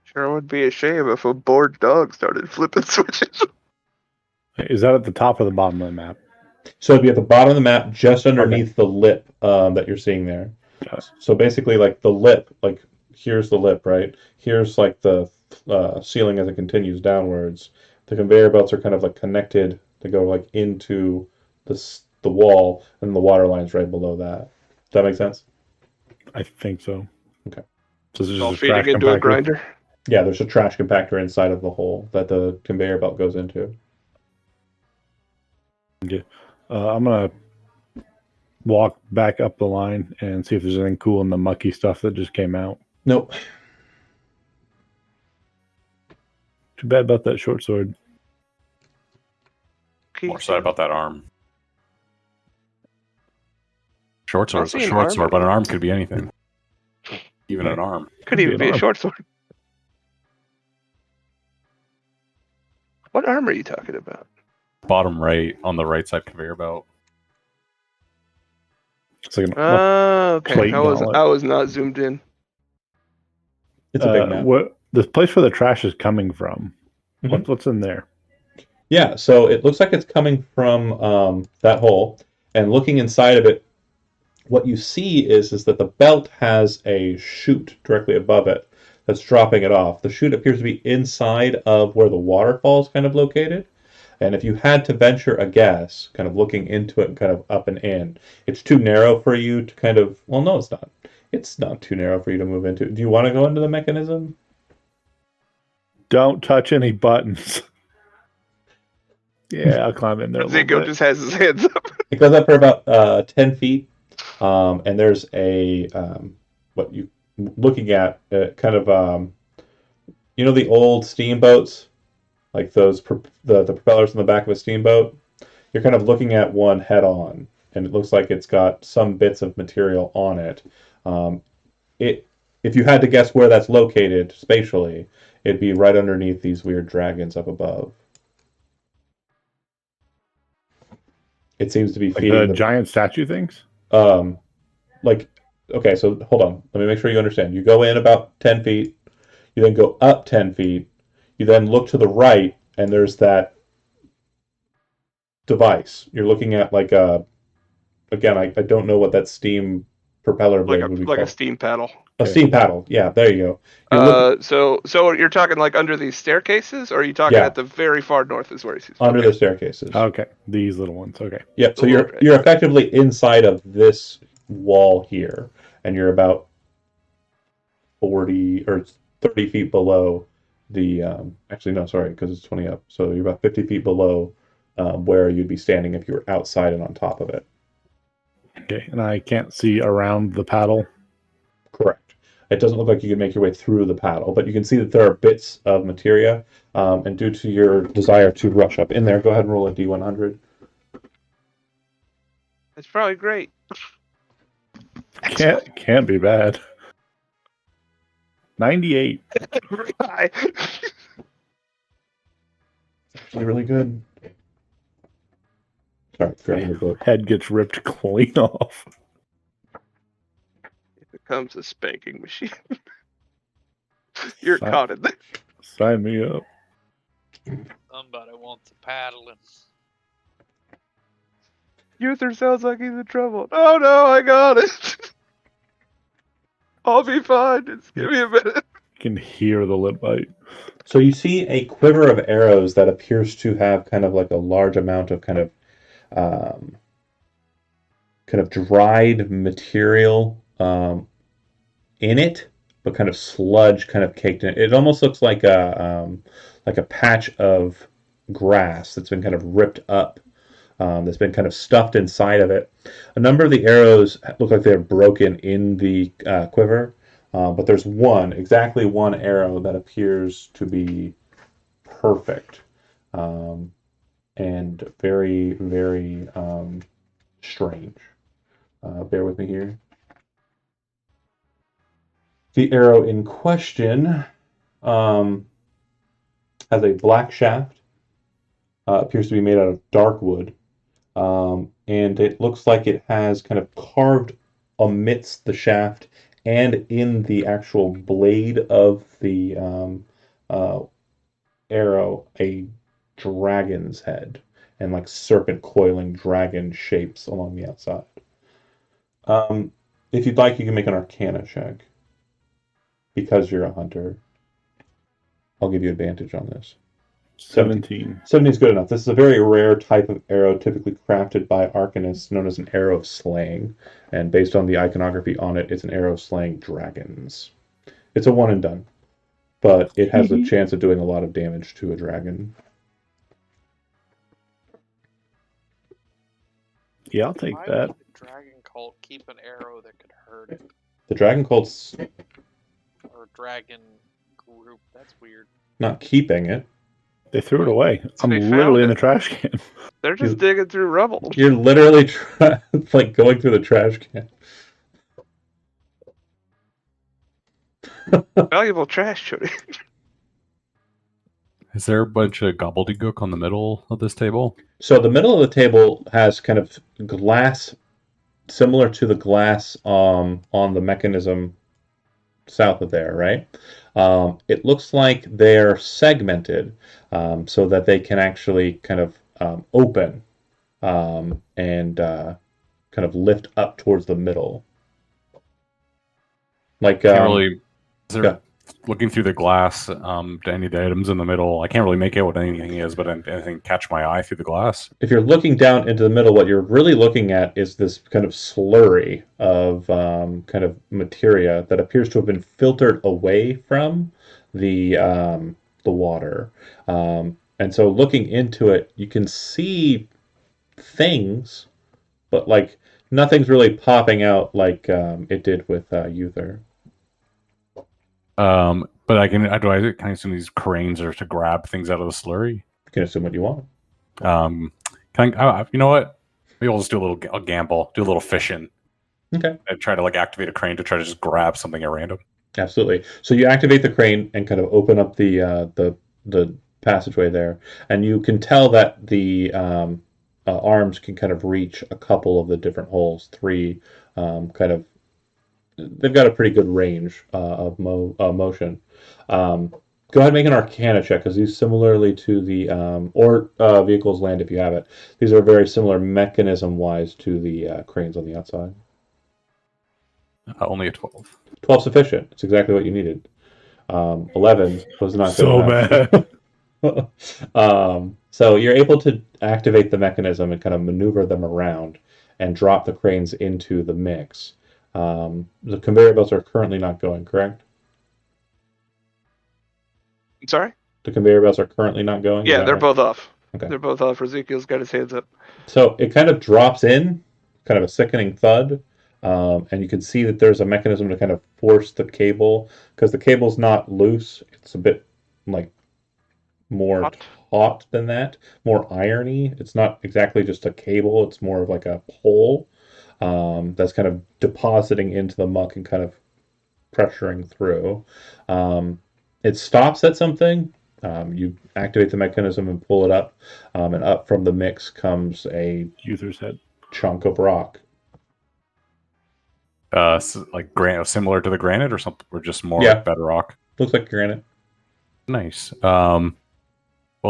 Sure would be a shame if a bored dog started flipping switches. Is that at the top or the bottom of the map? So it'd be at the bottom of the map, just underneath the lip that you're seeing there. So basically, like the lip, like here's the lip, right? Here's like the ceiling as it continues downwards. The conveyor belts are kind of like connected to go like into the wall, and the water line's right below that. Does that make sense? I think so. Okay. So this is All just a trash feeding into a compactor. grinder. Yeah, there's a trash compactor inside of the hole that the conveyor belt goes into. I'm gonna walk back up the line and see if there's anything cool in the mucky stuff that just came out. Nope. Too bad about that short sword. More sad about that arm. Short sword's a see an short arm. sword, but an arm could be anything. Even an arm. Could even be a arm. short sword. What arm are you talking about? Bottom right on the right side conveyor belt. It's like an Okay. plate I gauntlet. was not zoomed in. It's a big map. The place where the trash is coming from. Mhm. What's in there? Yeah, so it looks like it's coming from that hole, and looking inside of it, what you see is that the belt has a chute directly above it that's dropping it off. The chute appears to be inside of where the waterfall is kind of located, and if you had to venture a guess, kind of looking into it and kind of up and in, it's too narrow for you to kind of, well, no, it's not. It's not too narrow for you to move into. Do you want to go into the mechanism? Don't touch any buttons. Yeah, I'll climb in there a little Ezekiel bit. just has his hands up. It goes up for about 10 feet, and there's a what you looking at kind of the old steamboats, like those the propellers in the back of a steamboat. You're kind of looking at one head on, and it looks like it's got some bits of material on it. If you had to guess where that's located spatially, it'd be right underneath these weird dragons up above. It seems to be Like feeding the giant statue things? Okay, so hold on. Let me make sure you understand. You go in about 10 feet, you then go up 10 feet, you then look to the right, and there's that device. You're looking at like again, I don't know what that steam propeller blade would be like a called. steam paddle. A steam paddle. Yeah, there you go. So you're talking like under these staircases, or are you talking Yeah. at the very far north is where he's Under okay. the staircases. Okay, these little ones. Okay. Yep. So The you're little you're effectively inside of this wall here, and you're about 40 or 30 feet below actually, no, sorry, because it's 20 up. So you're about 50 feet below where you'd be standing if you were outside and on top of it. Okay, and I can't see around the paddle. Correct. It doesn't look like you can make your way through the paddle, but you can see that there are bits of materia, and due to your desire to rush up in there, go ahead and roll a D100. It's probably great. Can't be bad. 98. Right. Actually really good. Sorry, grabbing the book. Head gets ripped clean off. It becomes a spanking machine. You're Sign- caught in there. Sign me up. Somebody wants a paddling. Uther sounds like he's in trouble. Oh no, I got it. I'll be fine. Just give me a minute. You can hear the lip bite. So you see a quiver of arrows that appears to have kind of like a large amount of kind of dried material in it, but kind of sludge kind of caked in it. It almost looks like a patch of grass that's been kind of ripped up, that's been kind of stuffed inside of it. A number of the arrows look like they're broken in the quiver, but there's exactly one arrow that appears to be perfect, and very, very strange. Bear with me here. The arrow in question has a black shaft, appears to be made out of dark wood, and it looks like it has kind of carved amidst the shaft and in the actual blade of the arrow a dragon's head and like serpent coiling dragon shapes along the outside. If you'd like, you can make an Arcana check. Because you're a hunter, I'll give you advantage on this. 17. 17 is good enough. This is a very rare type of arrow, typically crafted by arcanists, known as an arrow of slaying. And based on the iconography on it, it's an arrow slaying dragons. It's a one and done, but it has a chance of doing a lot of damage to a dragon. Yeah, I'll take Why that. would the dragon cult keep an arrow that could hurt it? The dragon cult's Or dragon group? That's weird. not keeping it. They threw it away. I'm They literally in found the trash can. They're just digging through rubble. You're literally like going through the trash can. Valuable trash, Jody. Is there a bunch of gobbledygook on the middle of this table? So the middle of the table has kind of glass, similar to the glass on the mechanism south of there, right? It looks like they're segmented so that they can actually kind of open and kind of lift up towards the middle. Like, Can't really. Looking through the glass to any of the items in the middle, I can't really make out what anything is, but anything catch my eye through the glass. If you're looking down into the middle, what you're really looking at is this kind of slurry of kind of materia that appears to have been filtered away from the water. And so looking into it, you can see things, but like nothing's really popping out like it did with Uther. But I can assume these cranes are to grab things out of the slurry. You can assume what you want. You know what? Maybe we'll just do a gamble, do a little fishing. Okay. And try to like activate a crane to try to just grab something at random. Absolutely. So you activate the crane and kind of open up the passageway there, and you can tell that the arms can kind of reach a couple of the different holes. Three, kind of. They've got a pretty good range of motion. Go ahead and make an Arcana check, because these, similarly to the or vehicles land if you have it, these are very similar mechanism-wise to the cranes on the outside. Only a 12. 12 sufficient. It's exactly what you needed. 11 was not So good bad. enough. So you're able to activate the mechanism and kind of maneuver them around and drop the cranes into the mix. The conveyor belts are currently not going, correct? I'm sorry? The conveyor belts are currently not going? Is Yeah, that they're right? both off. Okay. They're both off. Ezekiel's got his hands up. So it kind of drops in, kind of a sickening thud, and you can see that there's a mechanism to kind of force the cable, because the cable's not loose. It's a bit like more taut than that, more irony. It's not exactly just a cable. It's more of like a pole that's kind of depositing into the muck and kind of pressuring through. It stops at something. You activate the mechanism and pull it up, and up from the mix comes a Uther's head. chunk of rock. Like granite, similar to the granite, or something, or just more Yeah. like bedrock. Looks like granite. Nice. Well,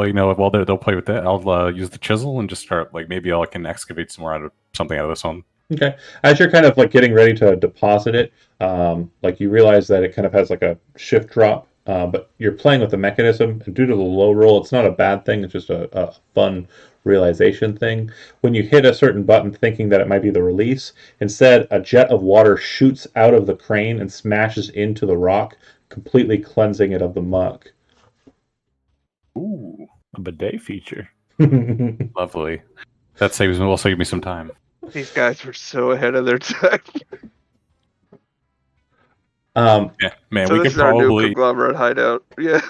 you know, while they'll play with that, I'll use the chisel and just start, like, maybe I can excavate some more out of this one. Okay. As you're kind of like getting ready to deposit it, like you realize that it kind of has like a shift drop, but you're playing with the mechanism, and due to the low roll, it's not a bad thing. It's just a fun realization thing. When you hit a certain button thinking that it might be the release, instead a jet of water shoots out of the crane and smashes into the rock, completely cleansing it of the muck. Ooh, A bidet feature. lovely. That will save me some time. These guys were so ahead of their time. Yeah, man, So we this could is our new probably conglomerate hideout. Yeah.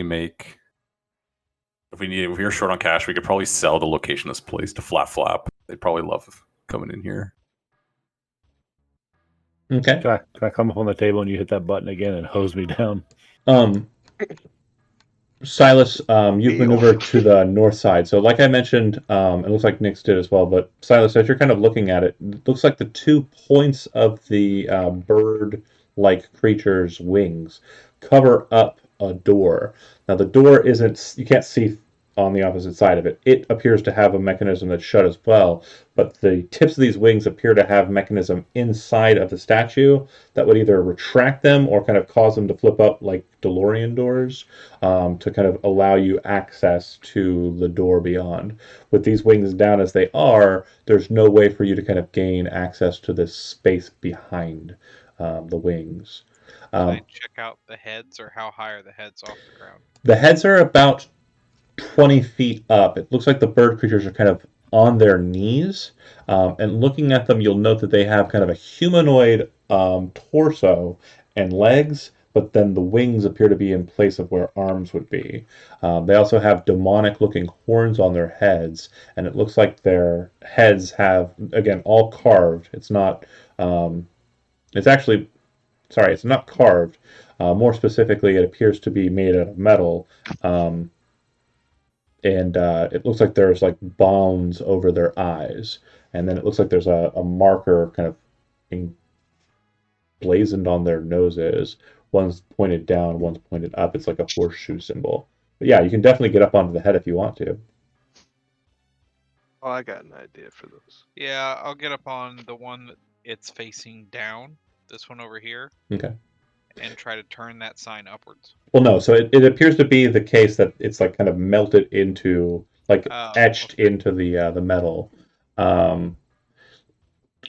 make, if you're short on cash, we could probably sell the location of this place to Flat Flap. They'd probably love coming in here. Okay. Can I come up on the table and you hit that button again and hose me down? Silas, you've maneuvered to the north side. So like I mentioned, it looks like Nyx did as well, but Silas, as you're kind of looking at it, it looks like the 2 points of the bird-like creature's wings cover up a door. Now the door isn't, you can't see on the opposite side of it. It appears to have a mechanism that's shut as well, but the tips of these wings appear to have mechanism inside of the statue that would either retract them or kind of cause them to flip up like DeLorean doors, to kind of allow you access to the door beyond. With these wings down as they are, there's no way for you to kind of gain access to this space behind the wings. Can I check out the heads, or how high are the heads off the ground? The heads are about 20 feet up. It looks like the bird creatures are kind of on their knees, and looking at them, you'll note that they have kind of a humanoid torso and legs, but then the wings appear to be in place of where arms would be. They also have demonic-looking horns on their heads, and it looks like their heads have, again, all carved. It's not. It's actually, sorry, it's not carved. More specifically, it appears to be made out of metal. And it looks like there's like bones over their eyes, and then it looks like there's a marker kind of blazoned on their noses. One's pointed down, one's pointed up. It's like a horseshoe symbol. But yeah, you can definitely get up onto the head if you want to. Oh, I got an idea for those. Yeah, I'll get up on the one that it's facing down. This one over here. Okay. And try to turn that sign upwards. Well, no. So it appears to be the case that it's like kind of melted into, like etched into the metal. Kind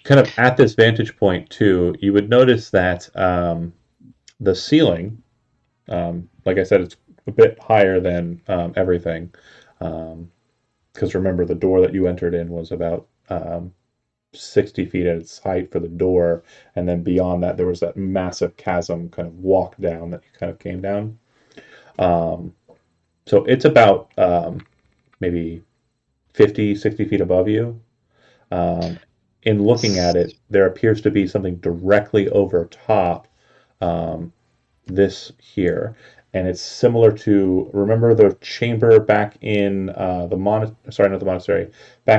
of at this vantage point too, you would notice that the ceiling, like I said, it's a bit higher than everything. Because remember, the door that you entered in was about 60 feet at its height for the door, and then beyond that there was that massive chasm kind of walk down that you kind of came down. So it's about maybe 50, 60 feet above you. In looking at it, there appears to be something directly over top this here. And it's similar to, remember the chamber back in back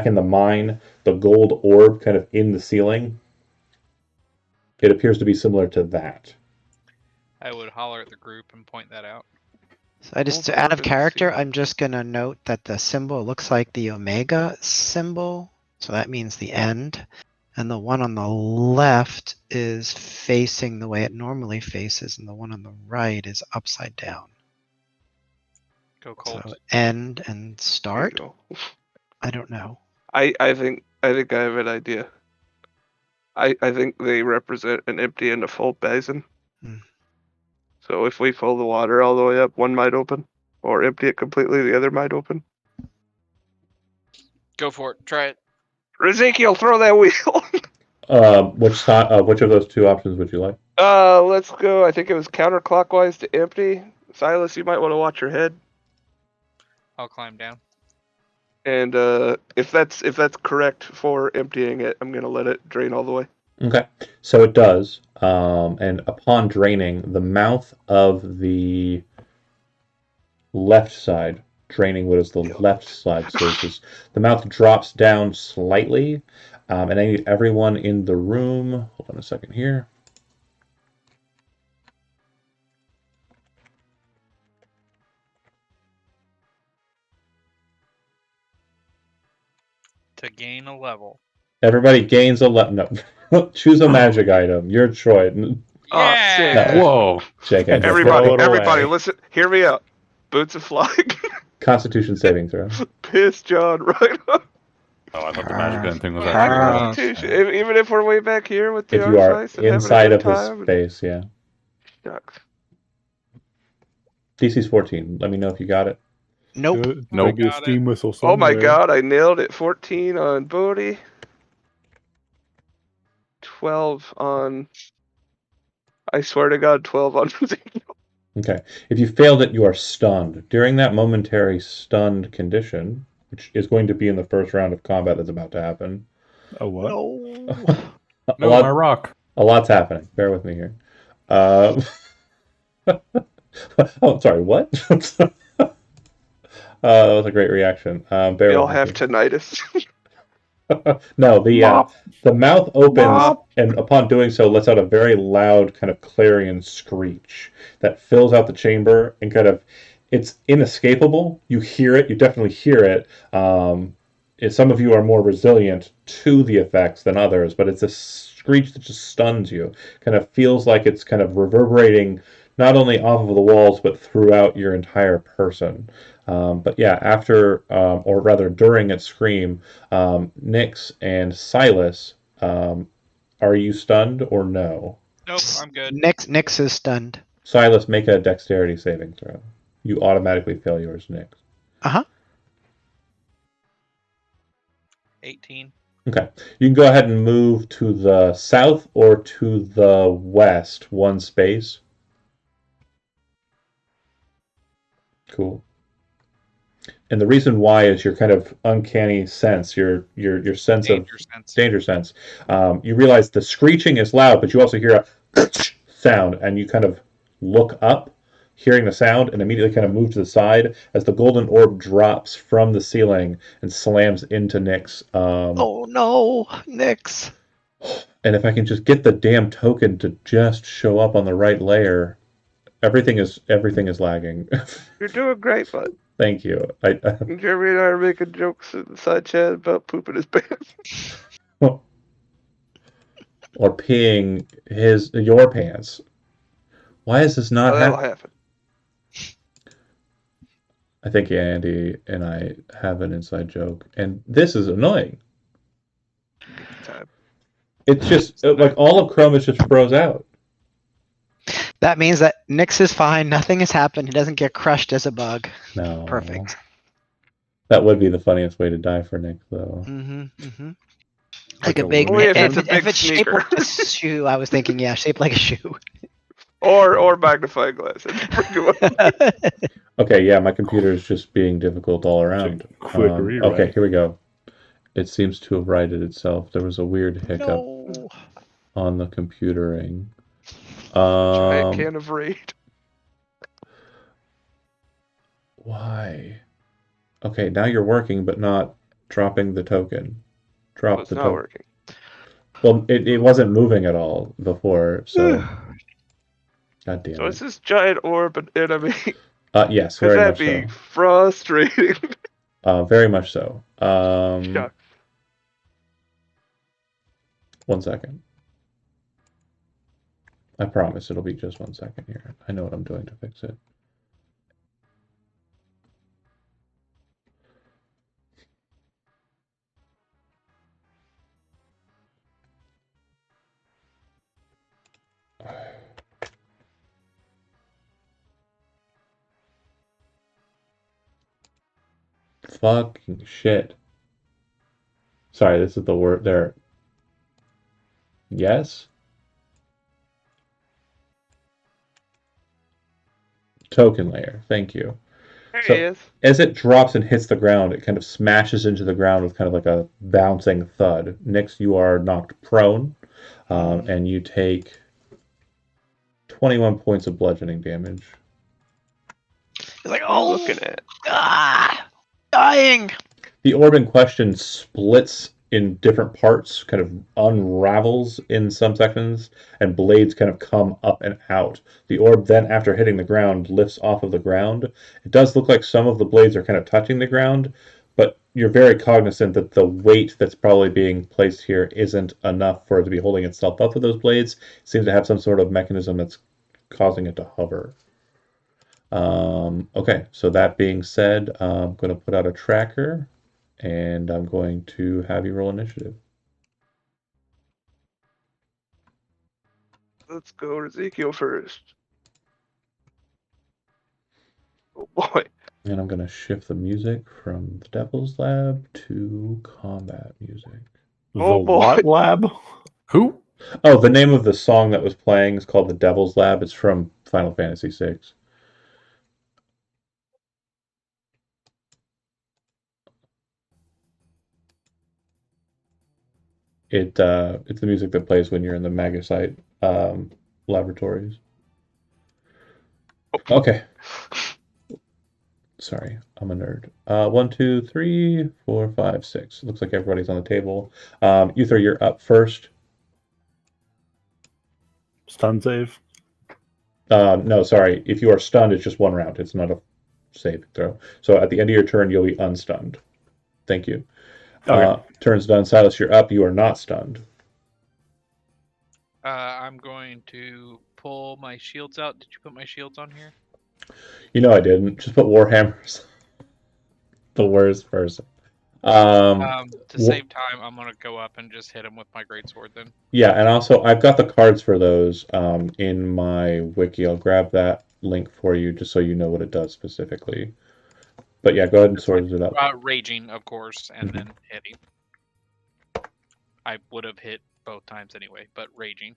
in the mine, the gold orb kind of in the ceiling? It appears to be similar to that. I would holler at the group and point that out. So out of character, I'm just going to note that the symbol looks like the Omega symbol. So that means the end. And the one on the left is facing the way it normally faces, and the one on the right is upside down. Go Colts. So end and start? I don't know. I think I have an idea. I think they represent an empty and a full basin. So if we fill the water all the way up, one might open, or empty it completely, the other might open. Go for it. Try it. Ezekiel, throw that wheel. Which of those two options would you like? Let's go. I think it was counterclockwise to empty. Silas, you might want to watch your head. I'll climb down. And if that's correct for emptying it, I'm gonna let it drain all the way. Okay, so it does. And upon draining, the mouth of the left side, draining what is the left side, so it's just, the mouth drops down slightly. And I need everyone in the room. Hold on a second here. To gain a level. Everybody gains a level. No, choose a magic item. Your choice. Yeah. No. Whoa. JK. And Everybody, throw it everybody, away. listen. Hear me out. Boots of flying. Constitution saving throw. Piss John right up. Oh, I thought the magic item thing was Fucking actually Constitution. Even if we're way back here with the If you are artifice and having a inside good of his time. space, yeah. Shucks. DC's 14. Let me know if you got it. Nope. Nope. Be a Got it. steam whistle Oh my somewhere. god, I nailed it. 14 on Bodhi. 12 on. I swear to God, 12 on Ezekiel. Okay. If you failed it, you are stunned. During that momentary stunned condition, which is going to be in the first round of combat that's about to happen. A what? No. No, my rock. A lot's happening. Bear with me here. Oh, sorry, what? That was a great reaction. They all have tinnitus. No, the mouth opens and upon doing so lets out a very loud kind of clarion screech that fills out the chamber and kind of, it's inescapable. You hear it. You definitely hear it. Some of you are more resilient to the effects than others, but it's a screech that just stuns you. Kind of feels like it's kind of reverberating not only off of the walls but throughout your entire person. But yeah, after, or rather during its scream, Nyx and Silas, are you stunned or no? Nope, I'm good. Nyx is stunned. Silas, make a dexterity saving throw. You automatically fail yours, Nyx. 18. Okay. You can go ahead and move to the south or to the west, one space. Cool. And the reason why is your kind of uncanny sense, your sense Danger of sense. danger sense. You realize the screeching is loud, but you also hear a sound, and you kind of look up, hearing the sound, and immediately kind of move to the side as the golden orb drops from the ceiling and slams into Nyx. Oh no, Nyx. And if I can just get the damn token to just show up on the right layer, everything is lagging. You're doing great, bud. Thank you. Jeremy and I are making jokes in the side chat about pooping his pants. Or peeing your pants. Why is this not That'll happening? happen. I think Andy and I have an inside joke, and this is annoying. Time. It's just like all of Chrome is just froze out. That means that Nyx is fine. Nothing has happened. He doesn't get crushed as a bug. No. Perfect. That would be the funniest way to die for Nick, though. Like a big. Only if If it's a big it's shaped sneaker. like a shoe, I was thinking, yeah, shaped like a shoe. Or magnifying glass. Okay, yeah, my computer is just being difficult all around. Quick rewrite. Okay, here we go. It seems to have righted itself. There was a weird hiccup No. on the computering. Giant can of Raid. Why? Okay, now you're working, but not dropping the token. Drop It's the not token. working. Well, it wasn't moving at all before, so. God damn So it. it's this giant orb an enemy. Yes, Could very that much be so. frustrating? Very much so. Shucks. 1 second. I promise it'll be just 1 second here. I know what I'm doing to fix it. fucking shit. Sorry, this is the word there. Yes? Token layer. Thank you. There So he is. as it drops and hits the ground, it kind of smashes into the ground with kind of like a bouncing thud. Nyx, you are knocked prone, and you take 21 points of bludgeoning damage. He's like, What are you oh, looking at? dying. The orb in question splits in different parts, kind of unravels in some sections, and blades kind of come up and out. The orb then, after hitting the ground, lifts off of the ground. It does look like some of the blades are kind of touching the ground, but you're very cognizant that the weight that's probably being placed here isn't enough for it to be holding itself up with those blades. It seems to have some sort of mechanism that's causing it to hover. Okay, so that being said, I'm going to put out a tracker, and I'm going to have you roll initiative. Let's go Ezekiel first. Oh boy. And I'm going to shift the music from the Devil's Lab to combat music. Oh, The boy. what lab? Who? Oh, the name of the song that was playing is called The Devil's Lab. It's from Final Fantasy VI. It's the music that plays when you're in the Magicite laboratories. Okay. Sorry, I'm a nerd. 1, 2, 3, 4, 5, 6. Looks like everybody's on the table. Uther, you're up first. Stun save. No, sorry. If you are stunned, it's just one round. It's not a saving throw. So at the end of your turn, you'll be unstunned. Thank you. Okay. Turn's done. Silas, you're up. You are not stunned. I'm going to pull my shields out. Did you put my shields on here? You know I didn't. Just put Warhammers. The worst person. To save time, I'm gonna go up and just hit him with my greatsword then. Yeah, and also I've got the cards for those in my wiki. I'll grab that link for you just so you know what it does specifically. But yeah, go ahead and sort it up. Raging, of course, and then hitting. I would have hit both times anyway, but raging.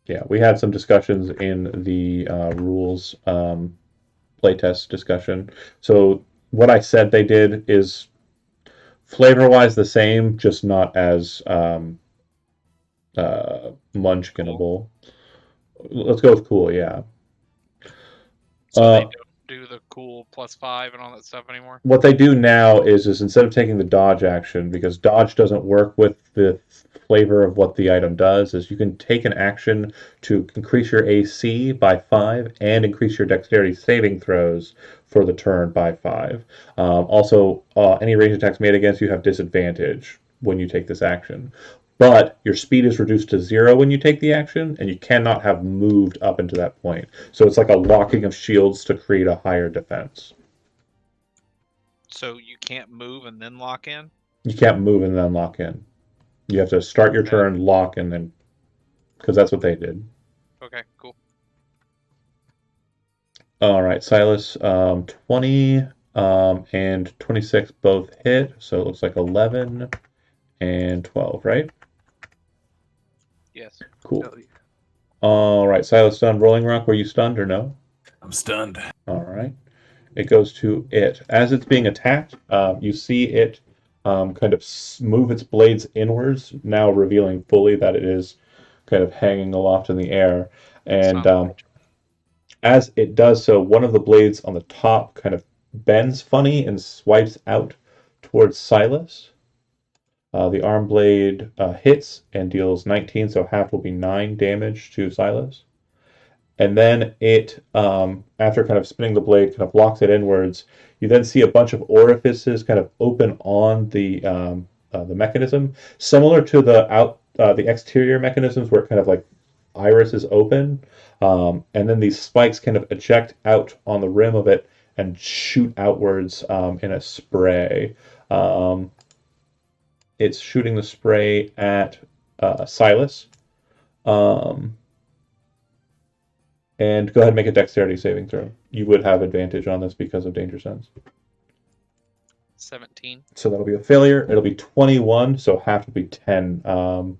Yeah, we had some discussions in the rules playtest discussion. So what I said they did is flavor-wise the same, just not as munchkinable. Let's go with cool, yeah. So they don't do the cool +5 and all that stuff anymore? What they do now is instead of taking the dodge action, because dodge doesn't work with the flavor of what the item does, is you can take an action to increase your AC by 5 and increase your dexterity saving throws for the turn by 5. Also, any range attacks made against you have disadvantage when you take this action. But your speed is reduced to 0 when you take the action, and you cannot have moved up into that point. So it's like a locking of shields to create a higher defense. So you can't move and then lock in? You can't move and then lock in. You have to start your turn, lock, and then... Because that's what they did. Okay, cool. All right, Silas, 20 and 26 both hit, so it looks like 11 and 12, right? Yes. Cool. All right, Silas stunned. Rolling Rock, were you stunned or no? I'm stunned. All right. It goes to it. As it's being attacked, you see it kind of move its blades inwards, now revealing fully that it is kind of hanging aloft in the air. And as it does so, one of the blades on the top kind of bends funny and swipes out towards Silas. The arm blade hits and deals 19, so half will be 9 damage to Silas. And then it, after kind of spinning the blade, kind of locks it inwards. You then see a bunch of orifices kind of open on the mechanism, similar to the exterior mechanisms where it kind of like iris is open. And then these spikes kind of eject out on the rim of it and shoot outwards in a spray. It's shooting the spray at Silas. And go ahead and make a dexterity saving throw. You would have advantage on this because of danger sense. 17. So that'll be a failure. It'll be 21, so half will be 10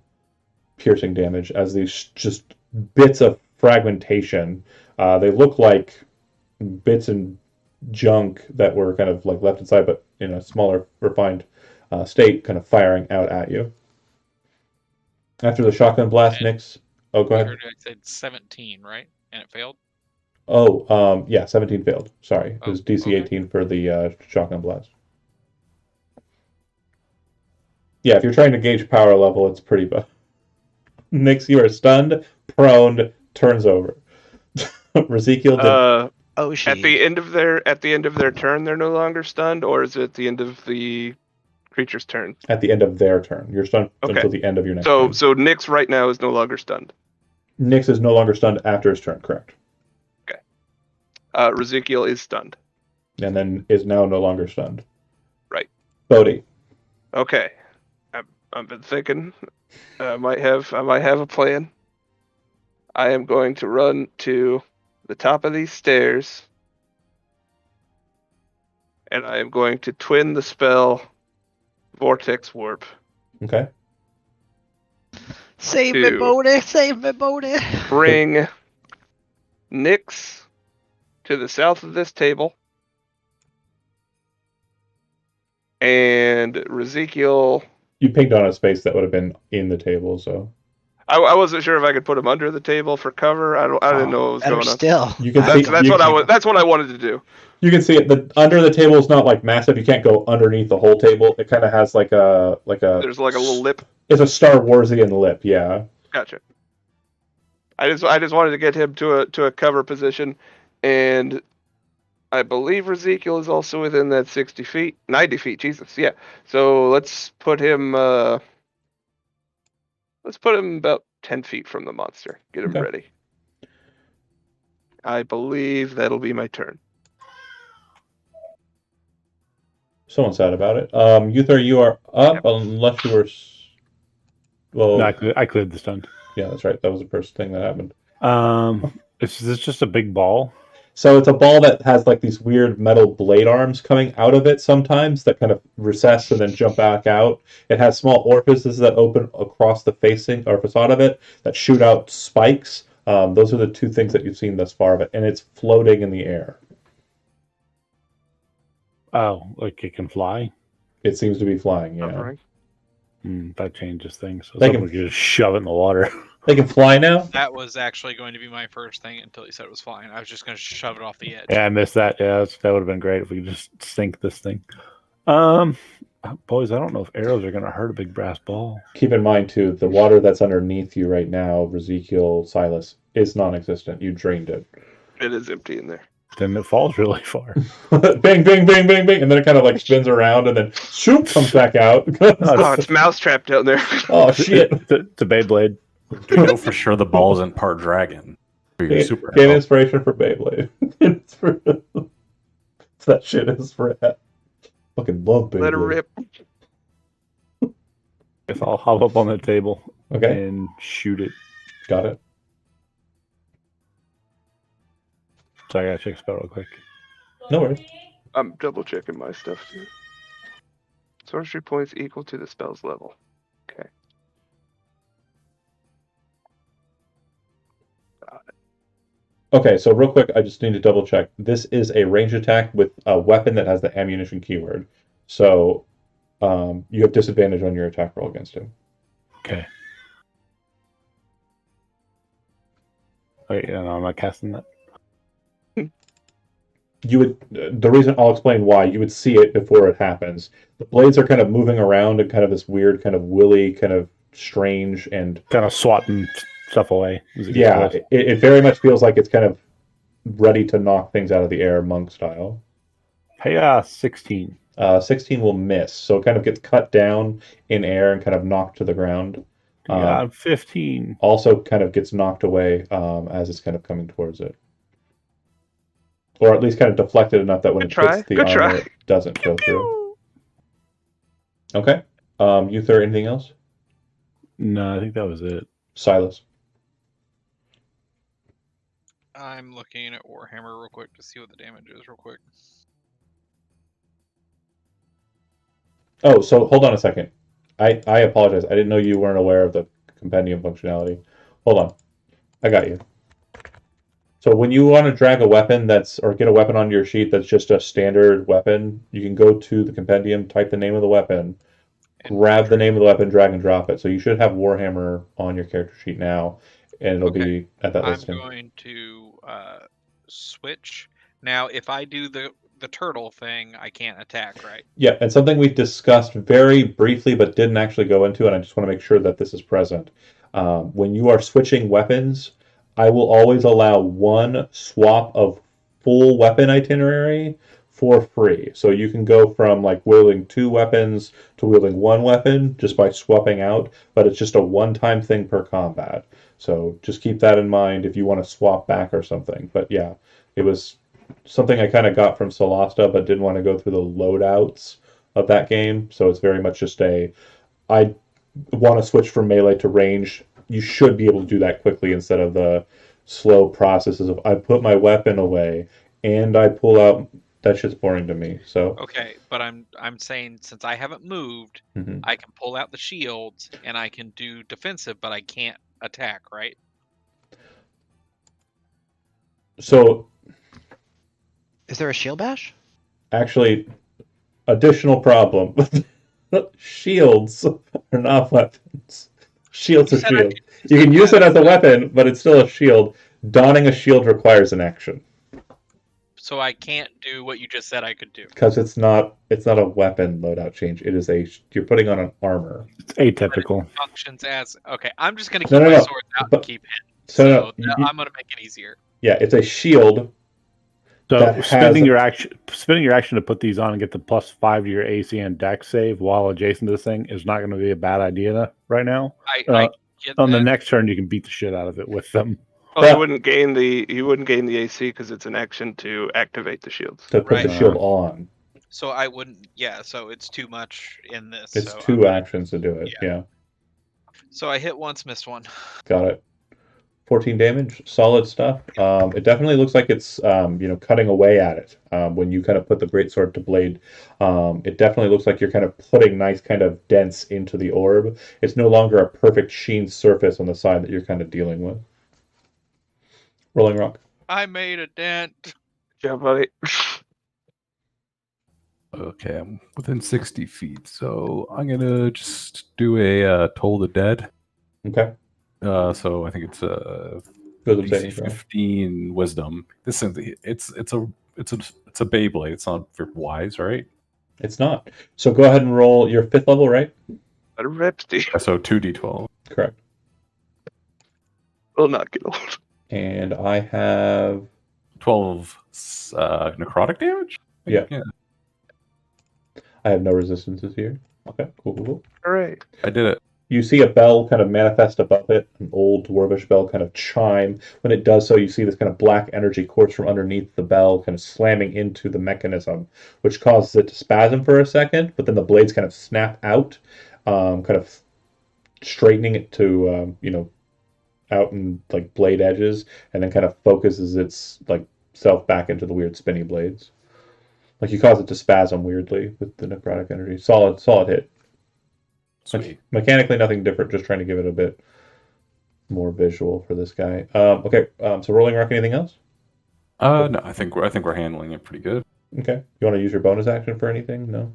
piercing damage as these just bits of fragmentation. They look like bits and junk that were kind of like left inside, but in a smaller, refined state, kind of firing out at you. After the shotgun blast, And Nyx. Oh, go I ahead. heard I said 17, right? And it failed? Oh, yeah, 17 failed. Sorry. It Oh, was DC okay. 18 for the shotgun blast. Yeah, if you're trying to gauge power level, it's pretty bad. Nyx, you are stunned, prone, turns over. Ezekiel did. Oh, At the end of their turn, they're no longer stunned, or is it at the end of the creature's turn? At the end of their turn. You're stunned Okay. until the end of your next So turn. so Nyx right now is no longer stunned. Nyx is no longer stunned after his turn, correct. Ezekiel is stunned. And then is now no longer stunned. Right. Bodhi. Okay. I've been thinking I might have a plan. I am going to run to the top of these stairs, and I am going to twin the spell Vortex Warp. Okay. Save me, Bodhi! Save me, Bodhi! Bring Nyx to the south of this table, and Ezekiel. You pinged on a space that would have been in the table, so I wasn't sure if I could put him under the table for cover. I didn't know what was Better going on. still. you can That's see that's what I wanted to do. you can see it. The under the table is not like massive. You can't go underneath the whole table. It kind of has like a There's like a little lip. It's a Star Warsian lip, yeah. Gotcha. I just wanted to get him to a cover position, and I believe Ezekiel is also within that 60 feet, 90 feet. Jesus, yeah. So let's put him about 10 feet from the monster. Get him Okay. ready. I believe that'll be my turn. Someone's sad about it. Uther, you are up unless you were. Well, No, I cleared the stun. yeah, that's right. That was the first thing that happened. Is this just a big ball? So it's a ball that has like these weird metal blade arms coming out of it sometimes that kind of recess and then jump back out. It has small orifices that open across the facing or facade of it that shoot out spikes. Those are the two things that you've seen thus far of it, and it's floating in the air. Oh, like it can fly? It seems to be flying, yeah. Hovering. That changes things. So They someone could just shove it in the water. They can fly now? That was actually going to be my first thing until you said it was flying. I was just going to shove it off the edge. Yeah, I missed that. Yeah, that would have been great if we could just sink this thing. Boys, I don't know if arrows are going to hurt a big brass ball. Keep in mind, too, the water that's underneath you right now, Ezekiel, Silas, is non-existent. You drained it. It is empty in there. Then it falls really far. Bang, bang, bang, bang, bang, and then it kind of like spins around and then shoop comes back out. Oh, it's mousetrap down there. Oh, shit. It's a Beyblade. Do you know for sure the ball isn't part dragon? For your super Gain arrow? inspiration for Beyblade. That shit is for that. Fucking love Beyblade. Let her rip. Guess I'll hop up on the table Okay, and shoot it. got it. So I gotta check spell real quick. No worries. I'm double checking my stuff too. Sorcery points equal to the spell's level. Okay. Okay, so real quick, I just need to double check. This is a range attack with a weapon that has the ammunition keyword. So you have disadvantage on your attack roll against him. Okay. Wait, no, I'm not casting that. You would, the reason I'll explain why, you would see it before it happens. The blades are kind of moving around in kind of this weird, kind of willy, kind of strange, and Kind of swatting stuff away. yeah, it very much feels like it's kind of ready to knock things out of the air, monk style. Hey, 16. 16 will miss, so it kind of gets cut down in air and kind of knocked to the ground. Yeah, 15. Also kind of gets knocked away as it's kind of coming towards it. Or at least kind of deflected enough that when Good it try, hits the good armor, try. it doesn't go through. Okay. Uther, anything else? No, I think that was it. Silas. I'm looking at Warhammer real quick to see what the damage is real quick. Oh, so hold on a second. I apologize. I didn't know you weren't aware of the compendium functionality. Hold on. I got you. So when you want to drag a weapon or get a weapon onto your sheet that's just a standard weapon, you can go to the compendium, type the name of the weapon, grab the name of the weapon, drag and drop it. So you should have Warhammer on your character sheet now, and it'll be at that listing. I'm going to switch. Now, if I do the turtle thing, I can't attack, right? Yeah, and something we discussed very briefly but didn't actually go into, and I just want to make sure that this is present. When you are switching weapons, I will always allow one swap of full weapon itinerary for free. So you can go from like wielding 2 weapons to wielding 1 weapon just by swapping out, but it's just a one-time thing per combat. So just keep that in mind if you want to swap back or something. But yeah, it was something I kind of got from Solasta, but didn't want to go through the loadouts of that game. So it's very much just I want to switch from melee to range. You should be able to do that quickly instead of the slow processes of I put my weapon away and I pull out. That shit's boring to me. So okay, but I'm saying since I haven't moved, I can pull out the shields and I can do defensive, but I can't attack, right? So Is there a shield bash? actually, additional problem. Shields are not weapons. Shield's a shield. You can use it as a weapon, but it's still a shield. Donning a shield requires an action. So I can't do what you just said I could do. Because it's not a weapon loadout change. It is you're putting on an armor. It's atypical. It functions as I'm just gonna keep my sword out and keep hitting. So I'm gonna make it easier. Yeah, it's a shield. So spending your action to put these on and get the +5 to your AC and Dex save while adjacent to this thing is not going to be a bad idea right now. I get on that. the next turn, you can beat the shit out of it with them. Well, you wouldn't gain the AC because it's an action to activate the shields. To put the shield on. So I wouldn't. Yeah. So it's too much in this. It's 2 actions to do it. Yeah. So I hit once, missed one. Got it. 14 damage, solid stuff. It definitely looks like it's cutting away at it when you kind of put the greatsword to blade. It definitely looks like you're kind of putting nice kind of dents into the orb. It's no longer a perfect sheen surface on the side that you're kind of dealing with. Rolling Rock. I made a dent. Good job, buddy. Okay, I'm within 60 feet, so I'm gonna just do a Toll the Dead. Okay. So I think it's DC 15 Wisdom. This is it's a Beyblade. It's not wise, right? It's not. So go ahead and roll your 5th level, right? Better rip, Steve. So 2d12. Correct. Will not get old. And I have 12 necrotic damage. Yeah. I have no resistances here. Okay, cool. All right. I did it. You see a bell kind of manifest above it, an old dwarvish bell kind of chime. When it does so, you see this kind of black energy course from underneath the bell kind of slamming into the mechanism, which causes it to spasm for a second, but then the blades kind of snap out, kind of straightening it to, out in like blade edges, and then kind of focuses its like self back into the weird spinny blades. Like you cause it to spasm weirdly with the necrotic energy. Solid hit. Sweet. Mechanically, nothing different. Just trying to give it a bit more visual for this guy. Okay. So rolling rock. Anything else? No. I think we're handling it pretty good. Okay. You want to use your bonus action for anything? No.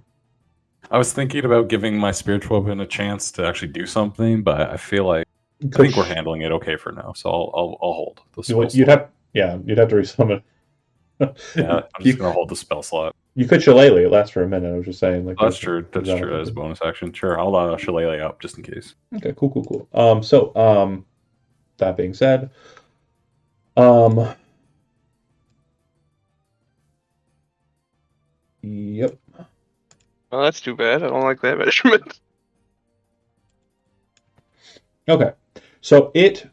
I was thinking about giving my spiritual weapon a chance to actually do something, but I feel like I think we're handling it okay for now. So I'll hold the spell slot. You'd have to resummon. Yeah, I'm just gonna hold the spell slot. You could shillelagh. It lasts for a minute. I was just saying. Like that's true. That's true. As a bonus action, sure. I'll shillelagh up just in case. Okay. Cool. So that being said, yep. Well, that's too bad. I don't like that measurement. Okay. So it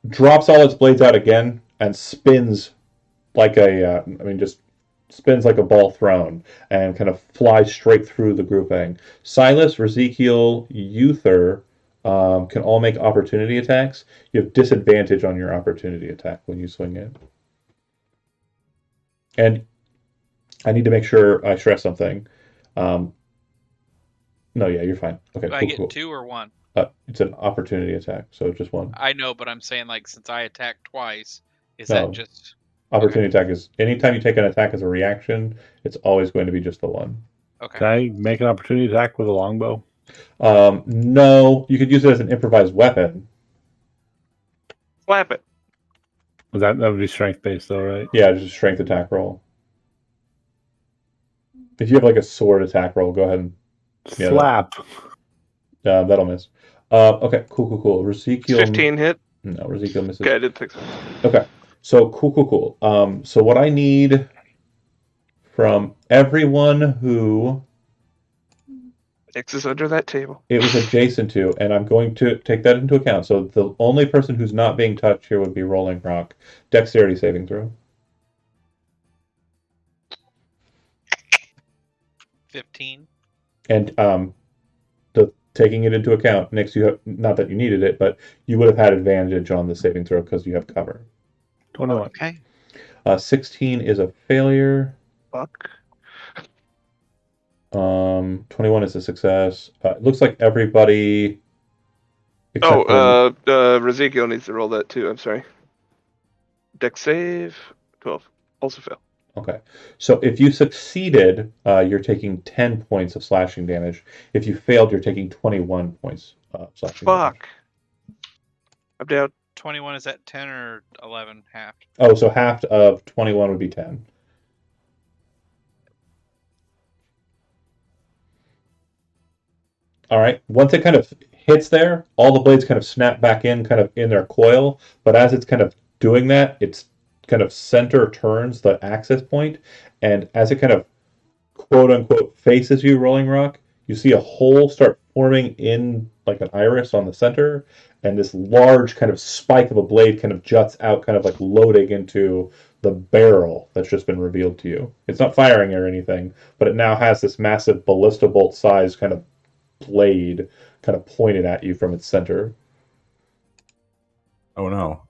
drops all its blades out again and spins like just spins like a ball thrown and kind of flies straight through the grouping. Silas, Ezekiel, Uther can all make opportunity attacks. You have disadvantage on your opportunity attack when you swing it. And I need to make sure I stress something. No, yeah, you're fine. Okay, Do I cool, get cool. 2 or 1? It's an opportunity attack, so just one. I know, but I'm saying like since I attacked twice, is No. that just Opportunity attack is anytime you take an attack as a reaction, it's always going to be just the one. okay? Can I make an opportunity attack with a longbow? No, you could use it as an improvised weapon. Slap it. That would be strength based, though, right? Yeah, just a strength attack roll. If you have like a sword attack roll, go ahead and Slap. that'll miss. Okay, cool. Ezekiel 15 hit. No, Ezekiel misses. Okay, I didn't think so. Okay, so cool. So what I need from everyone who X is under that table. it was adjacent to, and I'm going to take that into account. So the only person who's not being touched here would be Rolling Rock. Dexterity saving throw. 15. And taking it into account, Nix, you have, not that you needed it, but you would have had advantage on the saving throw because you have cover. 21. Okay. 16 is a failure. Fuck. 21 is a success. It looks like everybody. Except Ezekiel needs to roll that too. I'm sorry. Dex save 12. Also fail. Okay, so if you succeeded, you're taking 10 points of slashing damage. If you failed, you're taking 21 points of slashing damage. Fuck. I'm down. 21 is that 10 or 11 half? Oh, so half of 21 would be 10. All right. Once it kind of hits there, all the blades kind of snap back in, kind of in their coil. But as it's kind of doing that, it's kind of center turns the access point, and as it kind of quote unquote faces you, Rolling Rock, you see a hole start forming in like an iris on the center, and this large kind of spike of a blade kind of juts out, kind of like loading into the barrel that's just been revealed to you. It's not firing or anything, but it now has this massive ballista bolt size kind of blade kind of pointed at you from its center. Oh no.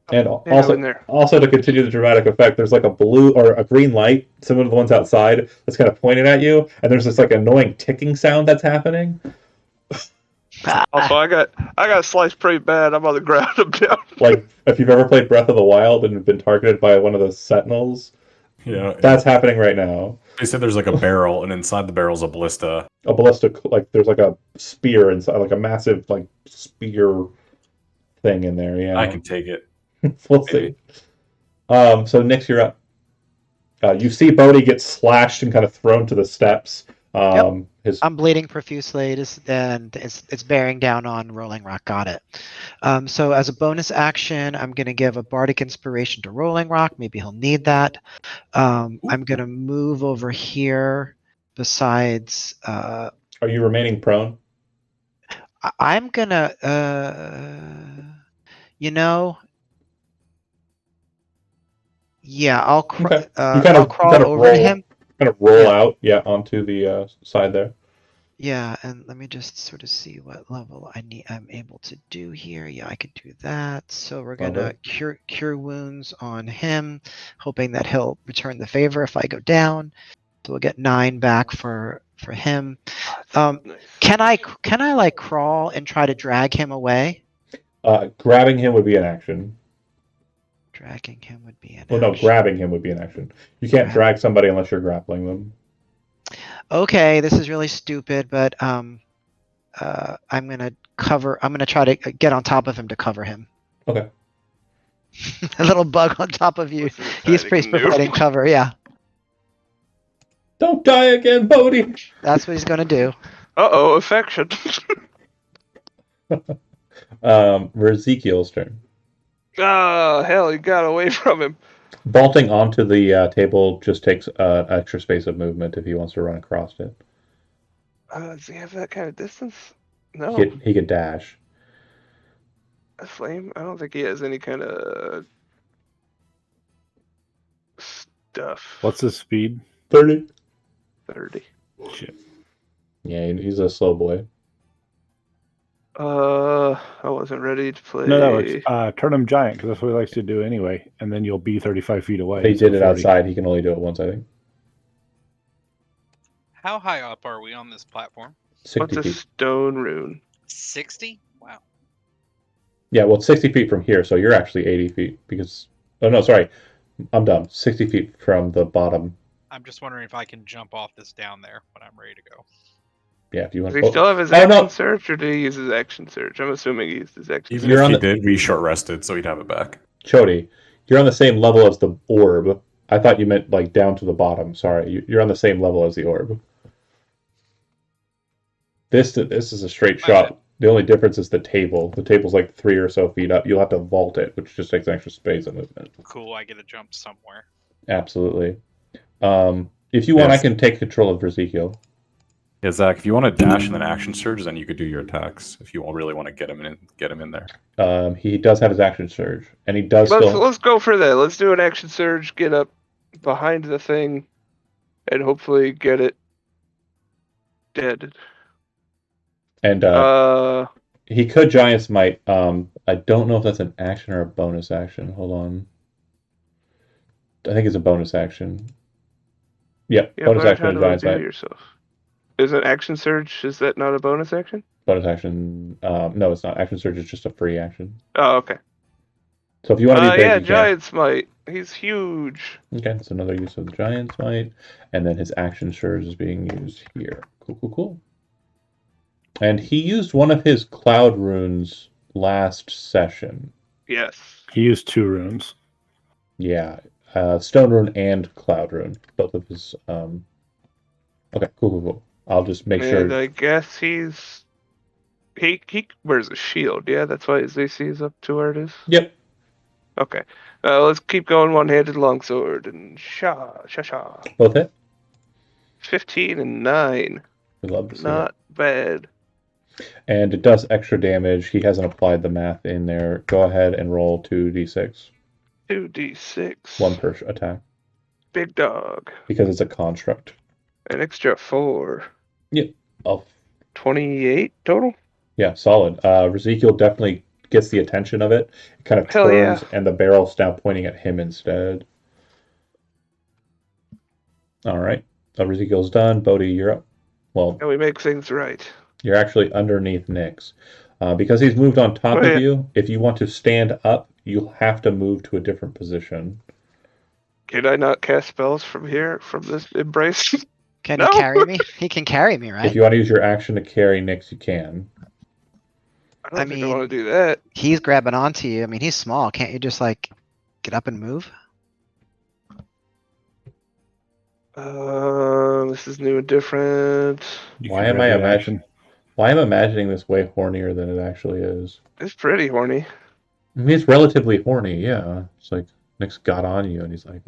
And Yeah, also to continue the dramatic effect, there's like a blue or a green light, similar to the ones outside, that's kind of pointed at you, and there's this like annoying ticking sound that's happening. Also, I got sliced pretty bad. I'm on the ground. I'm down. Like if you've ever played Breath of the Wild and been targeted by one of those sentinels, Yeah, that's happening right now. They said there's like a barrel, and inside the barrel's a ballista. A ballista, like there's like a spear inside, like a massive like spear thing in there. Yeah, I can take it. We'll see. So Nix, you're up. You see Bodhi get slashed and kind of thrown to the steps. I'm bleeding profusely, and it's bearing down on Rolling Rock. Got it. So as a bonus action, I'm going to give a Bardic Inspiration to Rolling Rock. Maybe he'll need that. I'm going to move over here. Besides, are you remaining prone? I'm going to, yeah, I'll crawl over to him. Kind of roll out, onto the side there. Yeah, and let me just sort of see what level I'm able to do here. Yeah, I could do that. So we're gonna cure wounds on him, hoping that he'll return the favor if I go down. So we'll get 9 back for him. Can I like crawl and try to drag him away? Grabbing him would be an action. Dragging him would be an action. No, grabbing him would be an action. You can't drag somebody unless you're grappling them. Okay, this is really stupid, but I'm gonna try to get on top of him to cover him. Okay. A little bug on top of you. He's providing cover, yeah. Don't die again, Bodhi! That's what he's gonna do. Uh-oh, affection. Ezekiel's turn. Oh, hell, he got away from him. Vaulting onto the table just takes extra space of movement if he wants to run across it. Does he have that kind of distance? No. He could dash. A flame? I don't think he has any kind of stuff. What's his speed? 30. 30. Shit. Yeah, he's a slow boy. I wasn't ready to play. No, it's turn him giant, because that's what he likes to do anyway, and then you'll be 35 feet away. He did it outside. He can only do it once, I think. How high up are we on this platform? 60 What's a feet. stone rune? 60? Wow. Yeah, well, it's 60 feet from here, so you're actually 80 feet because. Oh no, sorry, I'm dumb. 60 feet from the bottom. I'm just wondering if I can jump off this down there when I'm ready to go. Yeah, if you want. Does he still have his oh, action no. surge, or did he use his action surge? I'm assuming he used his action Even surge. You're if on he the- did, we short rested, so he'd have it back. Chody, you're on the same level as the orb. I thought you meant like down to the bottom. Sorry, you're on the same level as the orb. This is a straight shot. The only difference is the table. The table's like 3 or so feet up. You'll have to vault it, which just takes extra space and movement. Cool, I get a jump somewhere. Absolutely. If you want, Yes. I can take control of Ezekiel. Yeah, Zach, if you want to dash and then action surge, then you could do your attacks if you really want to get him in there. He does have his action surge, and he does Let's still. let's go for that. Let's do an action surge. Get up behind the thing, and hopefully get it dead. And he could Giant's Might. I don't know if that's an action or a bonus action. Hold on. I think it's a bonus action. Yep, Yeah, bonus learn action how to to Giant's reveal Might. yourself. Is an action surge? Is that not a bonus action? Bonus action. No, it's not. Action surge is just a free action. Oh, okay. So if you want to be big, Yeah, you can. Giant's Might. He's huge. Okay, that's another use of the Giant's Might. And then his action surge is being used here. Cool. And he used one of his cloud runes last session. Yes. He used 2 runes. Yeah, stone rune and cloud rune. Both of his. Okay, cool. I'll just make And sure. I guess he wears a shield. Yeah, that's why his AC is up to where it is. Yep. Okay. Let's keep going. One-handed longsword and sha. Both hit. 15 and 9. We love to see Not bad. it. And it does extra damage. He hasn't applied the math in there. Go ahead and roll 2d6. 2d6. 1 per attack. Big dog. Because it's a construct. An extra 4. Yep. 28 total? Yeah, solid. Ezekiel definitely gets the attention of it. It kind of Hell turns, yeah. and the barrel's now pointing at him instead. All right. Ezekiel's done. Bodhi, you're up. Well, And we make things right. you're actually underneath Nyx. Because he's moved on top of you, if you want to stand up, you'll have to move to a different position. Can I not cast spells from here, from this embrace? Can No. he carry me? He can carry me, right? If you want to use your action to carry Nyx, you can. I don't I think I mean- want to do that. He's grabbing onto you. I mean, he's small. Can't you just like get up and move? This is new and different. You Why can am I grab that imagining? Why am I imagining this way hornier than it actually is? It's pretty horny. I mean, it's relatively horny, yeah. It's like Nyx got on you, and he's like,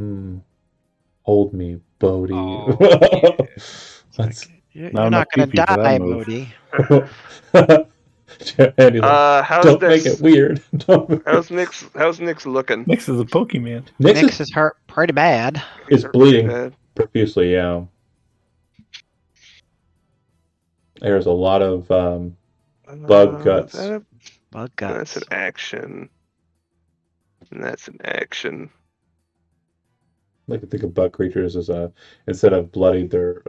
hold me, Bodhi. Oh, yeah. Let's. You're Not not gonna enough PP for that die, move. Modi. And he's like, How's don't this? make it weird. How's Nick's looking? Nyx is a Pokemon. Nyx Nyx is hurt pretty bad. is Pretty bleeding bad. profusely, yeah. There's a lot of bug guts. Bug That's guts. an action. And that's an action. I like to think of bug creatures as instead of bloodied, they're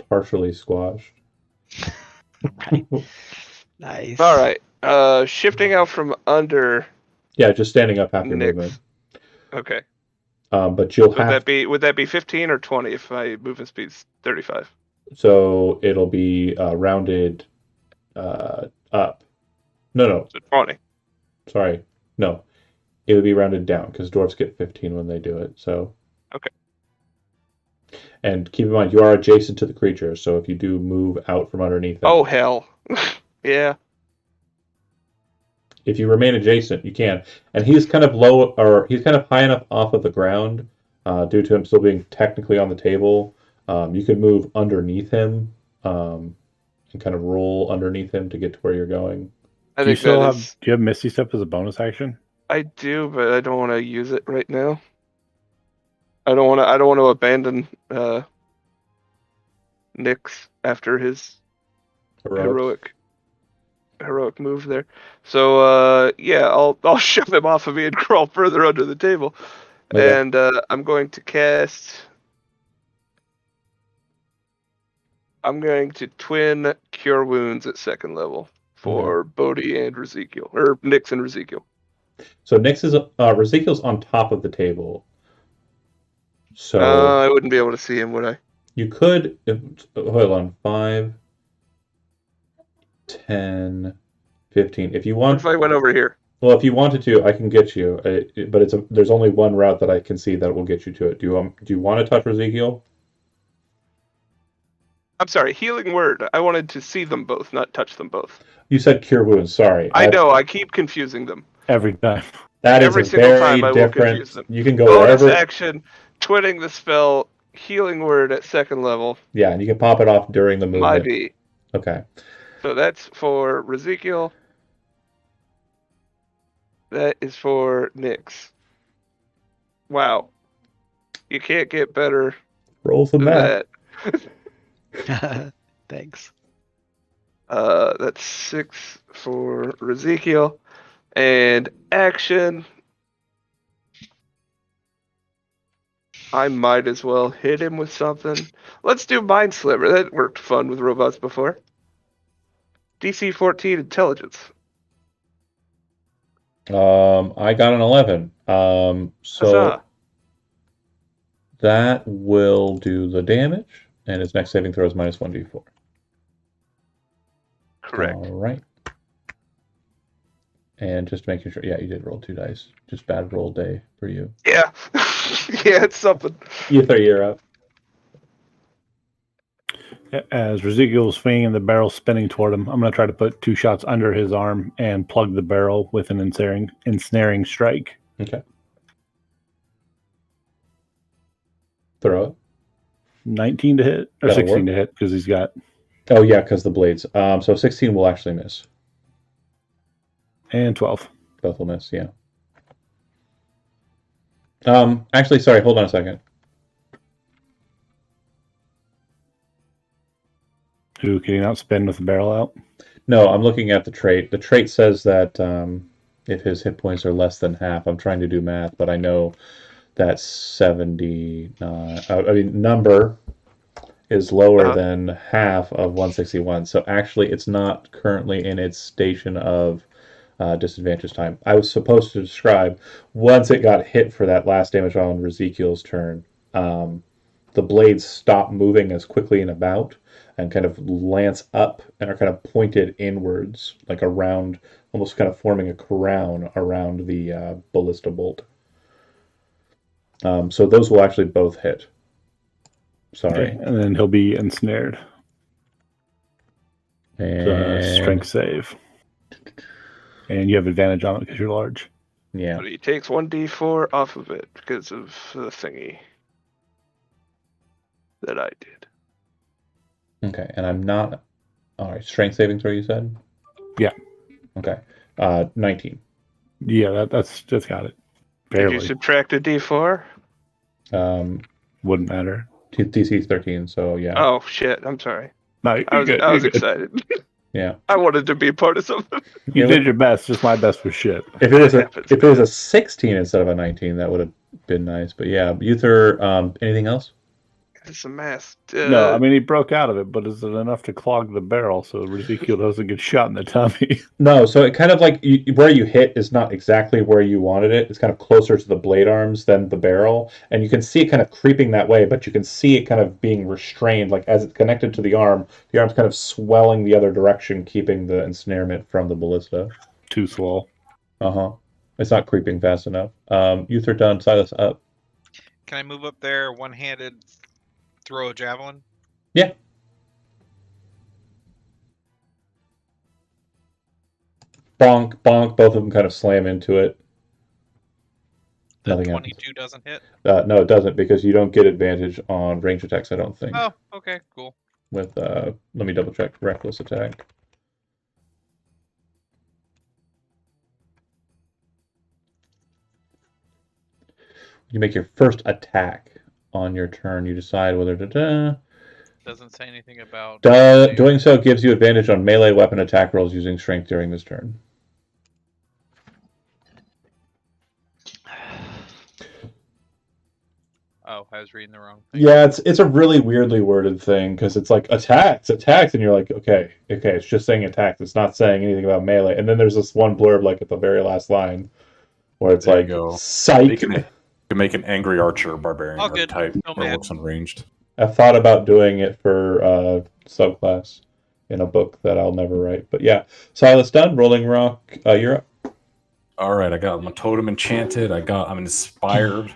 partially squashed. Right. Nice. All right. Shifting out from under Yeah, just standing up half your Nyx. movement. Okay. But you'll Would have that be 15 or 20 if my movement speed's 35? so it'll be rounded up. No, So 20. sorry, no, it would be rounded down because dwarves get 15 when they do it. So Okay. And keep in mind you are adjacent to the creature, so if you do move out from underneath it, Oh hell. Yeah. if you remain adjacent, you can. And he's kind of low, or he's kind of high enough off of the ground, due to him still being technically on the table. You can move underneath him, and kind of roll underneath him to get to where you're going. I Do you think still that have? is. Do you have Misty Step as a bonus action? I do, but I don't want to use it right now. I don't want to abandon Nyx after his Heroics. heroic move there. So yeah, I'll shove him off of me and crawl further under the table. Okay. And I'm going to cast. I'm going to twin Cure Wounds at 2nd level for Bodhi and Ezekiel, or Nyx and Ezekiel. So Nyx is Ezekiel's on top of the table. So I wouldn't be able to see him, would I? you could. Hold on, 5, 10, 15. If you What want, if I went over here? well, if you wanted to, I can get you. But there's only one route that I can see that will get you to it. Do you want to touch Ezekiel? I'm sorry, Healing Word. I wanted to see them both, not touch them both. You said Cure Wounds. Sorry, I know. I keep confusing them. Every time. that is Every a single very time I will different. confuse them. You can go Bonus wherever. action, twitting the spell, Healing Word at 2nd level. Yeah, and you can pop it off during the My movement. B. Okay. So that's for Ezekiel. That is for Nyx. Wow. You can't get better Roll some than math. that. Thanks. That's 6 for Ezekiel. And action. I might as well hit him with something. Let's do Mind Sliver. That worked fun with robots before. DC 14 Intelligence. I got an 11. So Huzzah. that will do the damage, and his next saving throw is minus 1d4. Correct. All right. And just making sure, yeah, you did roll 2 dice. Just bad roll day for you. Yeah. Yeah, it's something. You're up. As Ezekiel's swinging and the barrel spinning toward him, I'm going to try to put 2 shots under his arm and plug the barrel with an ensnaring strike. Okay. Throw it. 19 to hit, or That'll 16 work. to hit, because he's got... Oh, yeah, because the blades. So 16 will actually miss. And 12. Both will miss, yeah. Actually, sorry, hold on a second. Who can he not spin with the barrel out? No, I'm looking at the trait. The trait says that if his hit points are less than half, I'm trying to do math, but I know that 79. Number is lower than half of 161. So actually, it's not currently in its station of disadvantage time. I was supposed to describe once it got hit for that last damage on Ezekiel's turn, the blades stop moving as quickly and about and kind of lance up and are kind of pointed inwards, like around, almost kind of forming a crown around the ballista bolt. So those will actually both hit. Sorry. Okay, and then he'll be ensnared. And Strength save. And you have advantage on it because you're large. yeah. But he takes 1d4 off of it because of the thingy that I did. Okay, and I'm not. All right, strength saving throw. You said. Yeah. Okay. 19. Yeah, that's got it. Did Barely. you subtract a d4? Wouldn't matter. DC 13. So yeah. Oh shit! I'm sorry. No, you're I was good. I was You're good. excited. Yeah. I wanted to be a part of something. You did your best. Just my best was shit. If it was happens, if it was a 16 instead of a 19, that would have been nice. But yeah, Uther. Anything else? It's a mess. No, I mean he broke out of it, but is it enough to clog the barrel so Ezekiel doesn't get shot in the tummy? No. So it kind of like where you hit is not exactly where you wanted it. It's kind of closer to the blade arms than the barrel, and you can see it kind of creeping that way. But you can see it kind of being restrained, like as it's connected to the arm's kind of swelling the other direction, keeping the ensnarement from the ballista. Too slow. It's not creeping fast enough. Uther done. Silas up. Can I move up there one-handed, throw a javelin? Yeah. Bonk, bonk. Both of them kind of slam into it. The Nothing 22 doesn't hit? No, it doesn't, because you don't get advantage on range attacks, I don't think. Oh, okay, cool. With, let me double check. Reckless attack. You make your first attack on your turn. You decide whether to... Doesn't say anything about... Doing so gives you advantage on melee weapon attack rolls using strength during this turn. Oh, I was reading the wrong thing. Yeah, it's a really weirdly worded thing because it's like attacked, and you're like, okay, it's just saying attacked. It's not saying anything about melee. And then there's this one blurb like at the very last line where it's There you like, go. psych. You can make an angry archer barbarian All good. type No that man. works on ranged. I've thought about doing it for subclass in a book that I'll never write. But yeah, Silas done. Rolling Rock, you're up. All right, I got my totem enchanted. I'm inspired.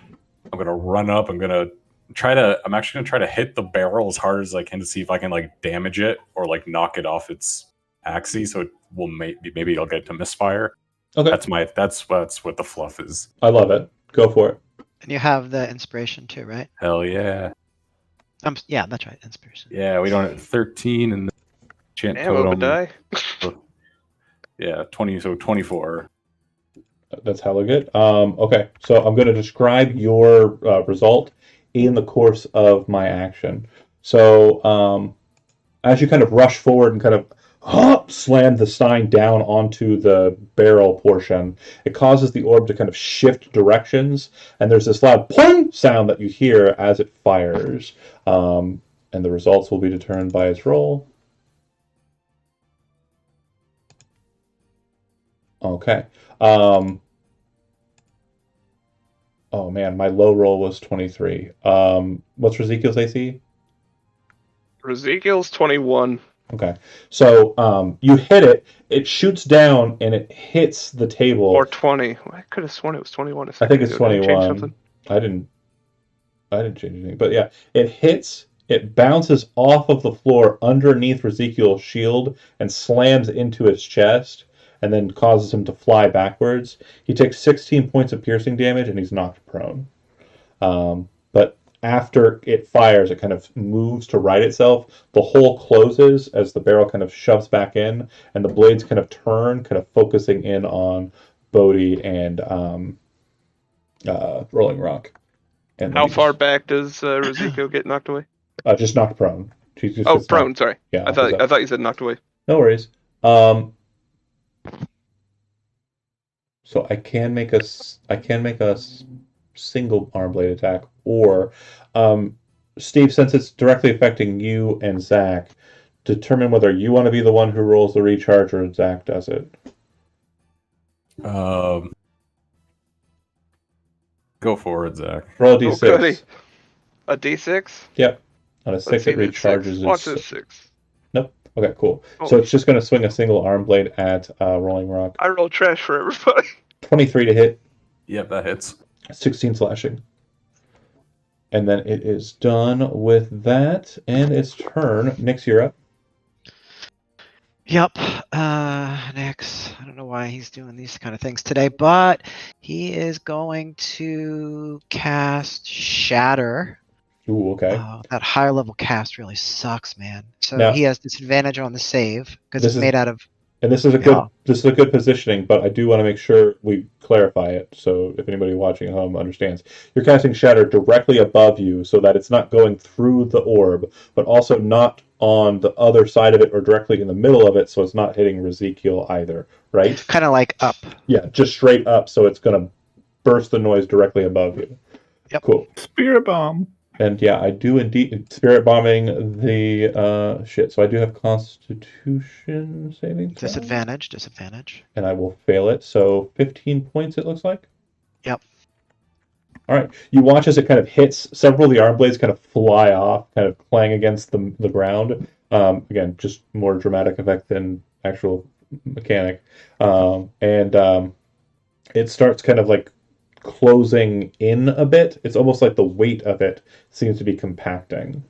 I'm gonna run up. I'm actually gonna try to hit the barrel as hard as I can to see if I can like damage it or like knock it off its axis. So it will maybe I'll get to misfire. Okay, that's what the fluff is. I love it. Go for it. And you have the inspiration too, right? Hell yeah. Yeah, that's right. Inspiration. Yeah, we don't have 13 and the enchant Damn, totem. Obadiah. Yeah, 20. So 24. That's hella good. Okay, so I'm going to describe your result in the course of my action. So as you kind of rush forward and kind of slam the stein down onto the barrel portion, it causes the orb to kind of shift directions, and there's this loud pling sound that you hear as it fires. And the results will be determined by its roll. Okay. Oh man, my low roll was 23. What's Ezekiel's AC? Ezekiel's 21. Okay. So you hit it shoots down, and it hits the table. Or 20. I could have sworn it was 21 a I second think it's ago. Did I change 21. something? I didn't change anything. But yeah, it bounces off of the floor underneath Ezekiel's shield and slams into his chest, and then causes him to fly backwards. He takes 16 points of piercing damage, and he's knocked prone. But after it fires, it kind of moves to right itself. The hole closes as the barrel kind of shoves back in, and the blades kind of turn, kind of focusing in on Bodhi and Rolling Rock. And How far back does Ezekiel get knocked away? Just knocked prone. Prone. Sorry. Yeah, I thought you said knocked away. No worries. So I can make a single arm blade attack, or Steve, since it's directly affecting you and Zach, determine whether you want to be the one who rolls the recharge or Zach does it. Go for it, Zach. Roll a d6. goody. A d6? Yep. On a 6, it recharges. Watch this 6. Nope. Okay, cool. Oh. So it's just going to swing a single arm blade at Rolling Rock. I roll trash for everybody. 23 to hit. Yep, that hits. 16 slashing. And then it is done with that, and its turn. Nyx, you're up. Yep. Next, I don't know why he's doing these kind of things today, but he is going to cast Shatter. Ooh, okay. That higher level cast really sucks, man. So Now- he has disadvantage on the save because This it's is- made out of. And this is a good positioning, but I do want to make sure we clarify it. So if anybody watching at home understands, you're casting Shatter directly above you, so that it's not going through the orb, but also not on the other side of it or directly in the middle of it, so it's not hitting Ezekiel either, right? Kind of like up. Yeah, just straight up, so it's going to burst the noise directly above you. Yep. Cool. Spirit bomb. And yeah, I do indeed spirit bombing the shit. So I do have Constitution saving throw, Disadvantage. and I will fail it. So 15 points, it looks like. Yep. All right. You watch as it kind of hits. Several of the arm blades kind of fly off, kind of clang against the ground. Again, just more dramatic effect than actual mechanic. And it starts kind of like closing in a bit. It's almost like the weight of it seems to be compacting.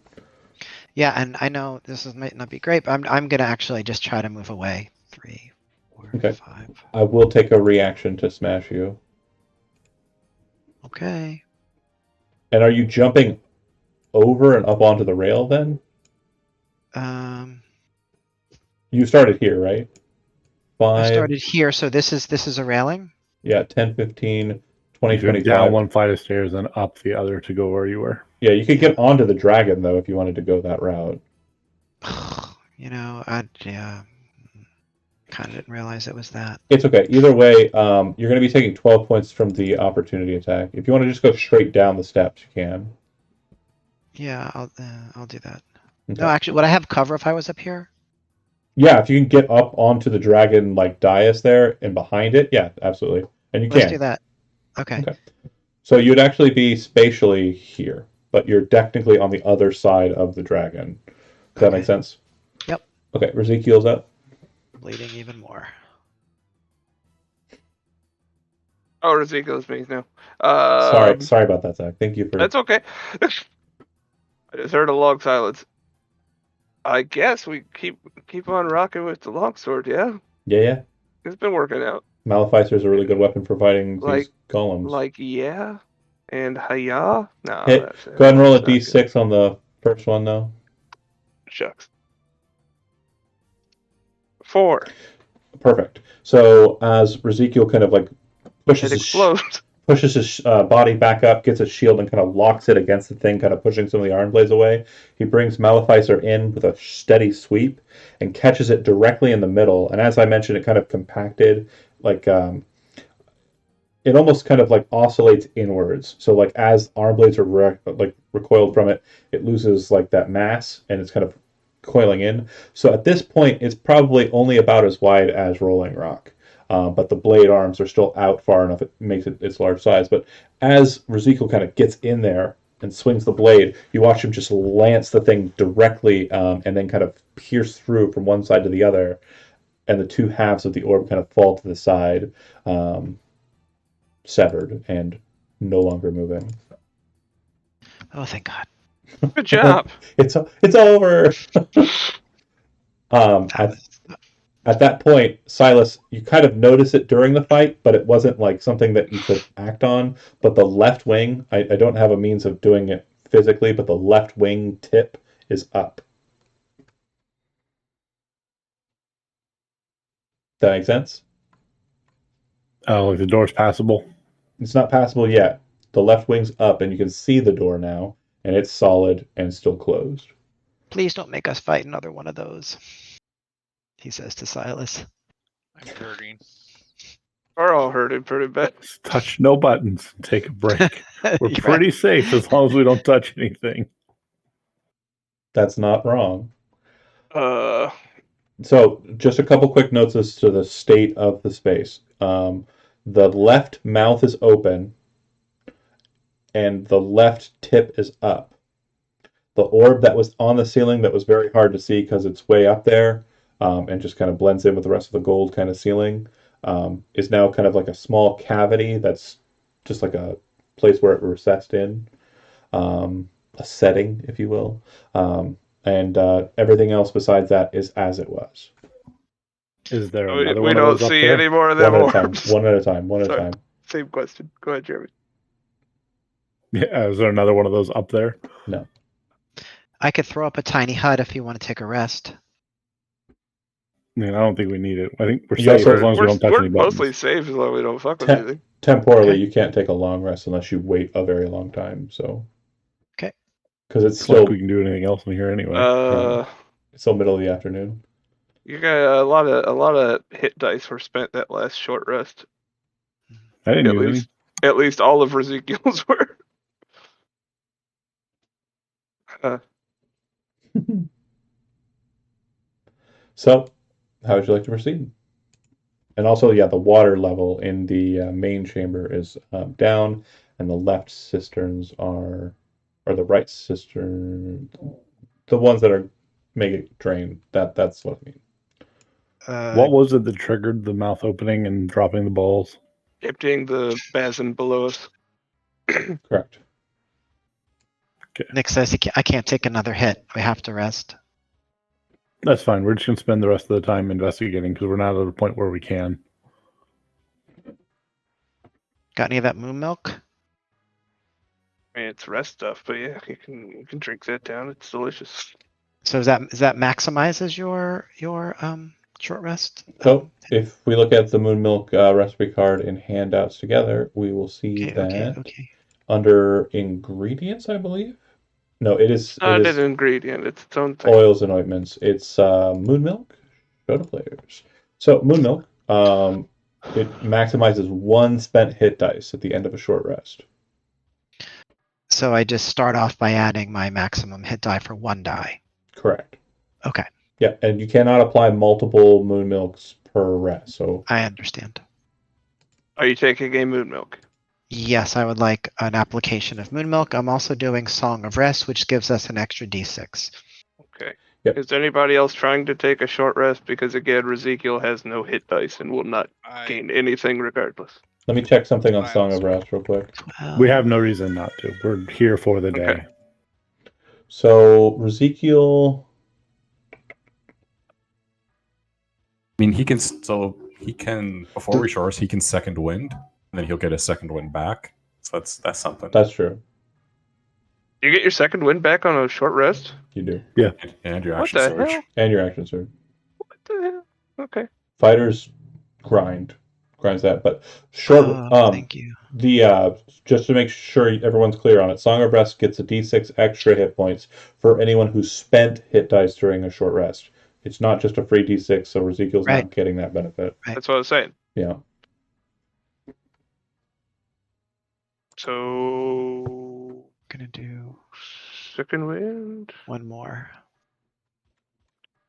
Yeah, and I know might not be great, but I'm gonna actually just try to move away. 3, 4, Okay. 5. I will take a reaction to smash you. Okay. And are you jumping over and up onto the rail then? You started here, right? 5. I started here, so this is a railing. Yeah, 10, 15, 20, You go 25. down one flight of stairs and up the other to go where you were. Yeah, you could get onto the dragon though if you wanted to go that route. You know, kind of didn't realize it was that. It's okay. Either way, you're going to be taking 12 points from the opportunity attack. If you want to just go straight down the steps, you can. Yeah, I'll do that. Okay. No, actually, would I have cover if I was up here? Yeah, if you can get up onto the dragon like dais there and behind it, yeah, absolutely. And you Let's can. do that. Okay. Okay. So you'd actually be spatially here, but you're technically on the other side of the dragon. Does that make sense? Yep. Okay, Ezekiel's up. Bleeding even more. Oh, Ezekiel's me now. Sorry about that, Zach. Thank you for. That's okay. I just heard a long silence. I guess we keep on rocking with the longsword, yeah? Yeah. It's been working out. Maleficer is a really good weapon for fighting Like- these golems. Yeah? And hiya? No, Hey, that's go ahead and roll a that's not d6 on the first one, though. good. Shucks. 4. Perfect. So as Ezekiel kind of like pushes It explodes. his body back up, gets his shield, and kind of locks it against the thing, kind of pushing some of the iron blades away. He brings Maleficer in with a steady sweep and catches it directly in the middle. And as I mentioned, it kind of compacted, like it almost kind of like oscillates inwards. So like as arm blades are recoiled from it, it loses like that mass, and it's kind of coiling in. So at this point, it's probably only about as wide as Rolling Rock. But the blade arms are still out far enough, it makes it its large size. But as Ezekiel kind of gets in there and swings the blade, you watch him just lance the thing directly and then kind of pierce through from one side to the other. And the two halves of the orb kind of fall to the side, severed and no longer moving. Oh, thank God. Good job. It's over. At that point, Silas, you kind of notice it during the fight, but it wasn't like something that you could act on. But the left wing, I don't have a means of doing it physically, but the left wing tip is up. That make sense? Oh, like the door's passable? It's not passable yet. The left wing's up, and you can see the door now, and it's solid and still closed. Please don't make us fight another one of those, he says to Silas. I'm hurting. We're all hurting pretty bad. Just touch no buttons. Take a break. We're You're pretty safe as long as we don't touch anything. That's not wrong. Uh, So, just a couple quick notes as to the state of the space. The left mouth is open, and the left tip is up. The orb that was on the ceiling that was very hard to see because it's way up there and just kind of blends in with the rest of the gold kind of ceiling is now kind of like a small cavity that's just like a place where it recessed in, a setting, if you will. And everything else besides that is as it was. Is there we another we one of don't those up see there? any more of them One at a time. orbs. One at a time. One at a Sorry. time. Same question. Go ahead, Jeremy. Yeah, is there another one of those up there? No. I could throw up a tiny hut if you want to take a rest. I mean, I don't think we need it. I think we're You safe also- as long as we don't touch We're any buttons. mostly safe as long as we don't fuck with Ten- anything. Temporally, Okay. you can't take a long rest unless you wait a very long time. So. Okay. Because it's It's still like we can do anything else in here anyway. it's still middle of the afternoon. You got a lot of hit dice were spent that last short rest. I didn't At use any. least at least all of Ezekiel's were. So, how would you like to proceed? And also, yeah, the water level in the main chamber is down, and the left cisterns or the right cistern, the ones that are make it drain. That's what I mean. What was it that triggered the mouth opening and dropping the balls? Emptying the basin below us. Correct. Nick says I can't take another hit. We have to rest. That's fine. We're just going to spend the rest of the time investigating because we're not at a point where we can. Got any of that moon milk? I mean, it's rest stuff, but yeah, you can drink that down. It's delicious. So is that maximizes your short rest? So, if we look at the Moon Milk recipe card in handouts together, we will see that Okay. under ingredients, I believe. No, it is. Not an ingredient. It's its own thing. Oils and ointments. It's Moon Milk. Show to players. So Moon Milk, it maximizes one spent hit dice at the end of a short rest. So I just start off by adding my maximum hit die for 1 die. Correct. Okay, Yeah, and you cannot apply multiple moon milks per rest. So I understand. Are you taking a moon milk? Yes, I would like an application of Moon Milk. I'm also doing Song of Rest, which gives us an extra d6. Okay. Yep. Is anybody else trying to take a short rest? Because again, Ezekiel has no hit dice and will not gain anything regardless. let me check something on Song of Rest real quick. We have no reason not to. We're here for the day. Okay. So Ezekiel, I mean, he can before we shores, he can second wind, and then he'll get a second wind back. So that's something. that's true. You get your second win back on a short rest? You do. And your What action the surge. hell? And your action surge. What the hell? Okay. Fighters grinds that, but short. Thank you. The just to make sure everyone's clear on it, Song of Rest gets a d6 extra hit points for anyone who spent hit dice during a short rest. It's not just a free d6, so Ezekiel's Right. not getting that benefit. Right. That's what I was saying. Yeah. So Gonna do second wind. 1 more.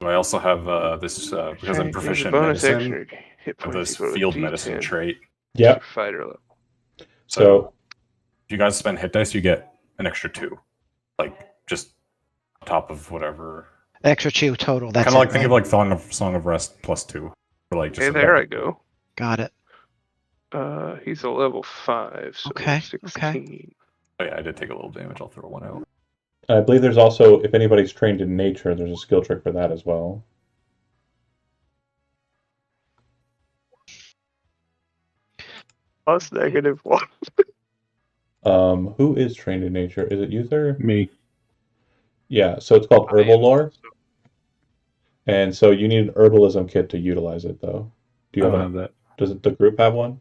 I also have this because I'm Okay, proficient in bonus medicine. action. Hit I have points this equal to field D10 medicine trait. Yep. Fighter level. So If you guys spend hit dice, you get an extra 2, like just on top of whatever. Extra 2 total. That's Kind of like it, think of right? like Song of Rest plus 2, or like just Hey, a there I double. go. Got it. He's a level 5, so Okay, 16. Oh, yeah, I did take a little damage. I'll throw one out. I believe there's also, if anybody's trained in nature, there's a skill trick for that as well. Plus -1. Who is trained in nature? Is it Uther? Me. Yeah, so it's called I am Herbal Lore, also- and so you need an herbalism kit to utilize it, though. Do I you don't have have that. Does the group have one?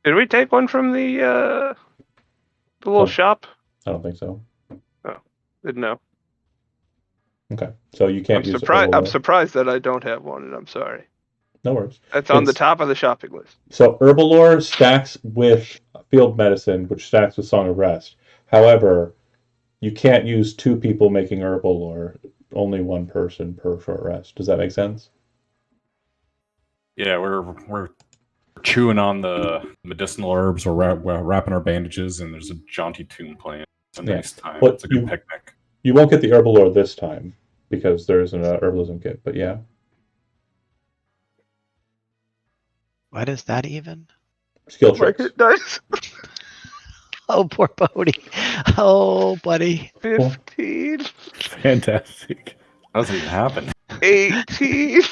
Did we take one from the little Oh. shop? I don't think so. Didn't know. Okay, so you can't I'm use surprised. Herbal I'm Lore. surprised that I don't have one, and I'm sorry. No worries. That's on the It's- top of the shopping list. So Herbal Lore stacks with Field Medicine, which stacks with Song of Rest. However, you can't use 2 people making Herbal Lore. Only 1 person per short rest. Does that make sense? Yeah, we're chewing on the medicinal herbs. We're wrapping our bandages, and there's a jaunty tune playing. It's a Yeah. nice time. What It's a good you- picnic. You won't get the Herbal Lore this time because there isn't a herbalism kit, but yeah. What is that even? Skill Like tricks. it does. Oh, poor Bodie. Oh, buddy. 15, Fantastic. How does it even happen? 18.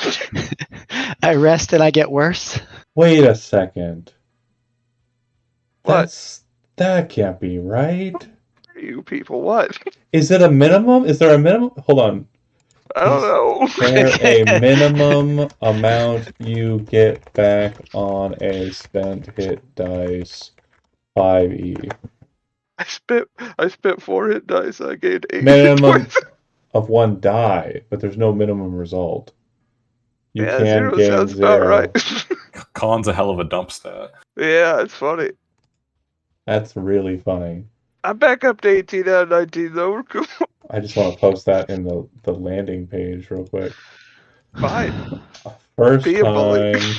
I rest and I get worse. Wait a second. What? That can't be right. You people, what? Is it a minimum? Is there a minimum? Hold on. I don't know. Is there a minimum amount you get back on a spent hit dice 5e? I spent 4 hit dice. I gained 8 hit Minimum points. of 1 die, but there's no minimum result. You Yeah, can 0 gain sounds 0. about right. Colin's a hell of a dump stat. Yeah, it's funny. That's really funny. I'm back up to 18 out of 19 though. We're cool. I just want to post that in the landing page real quick. Fine. First Be a bully. time.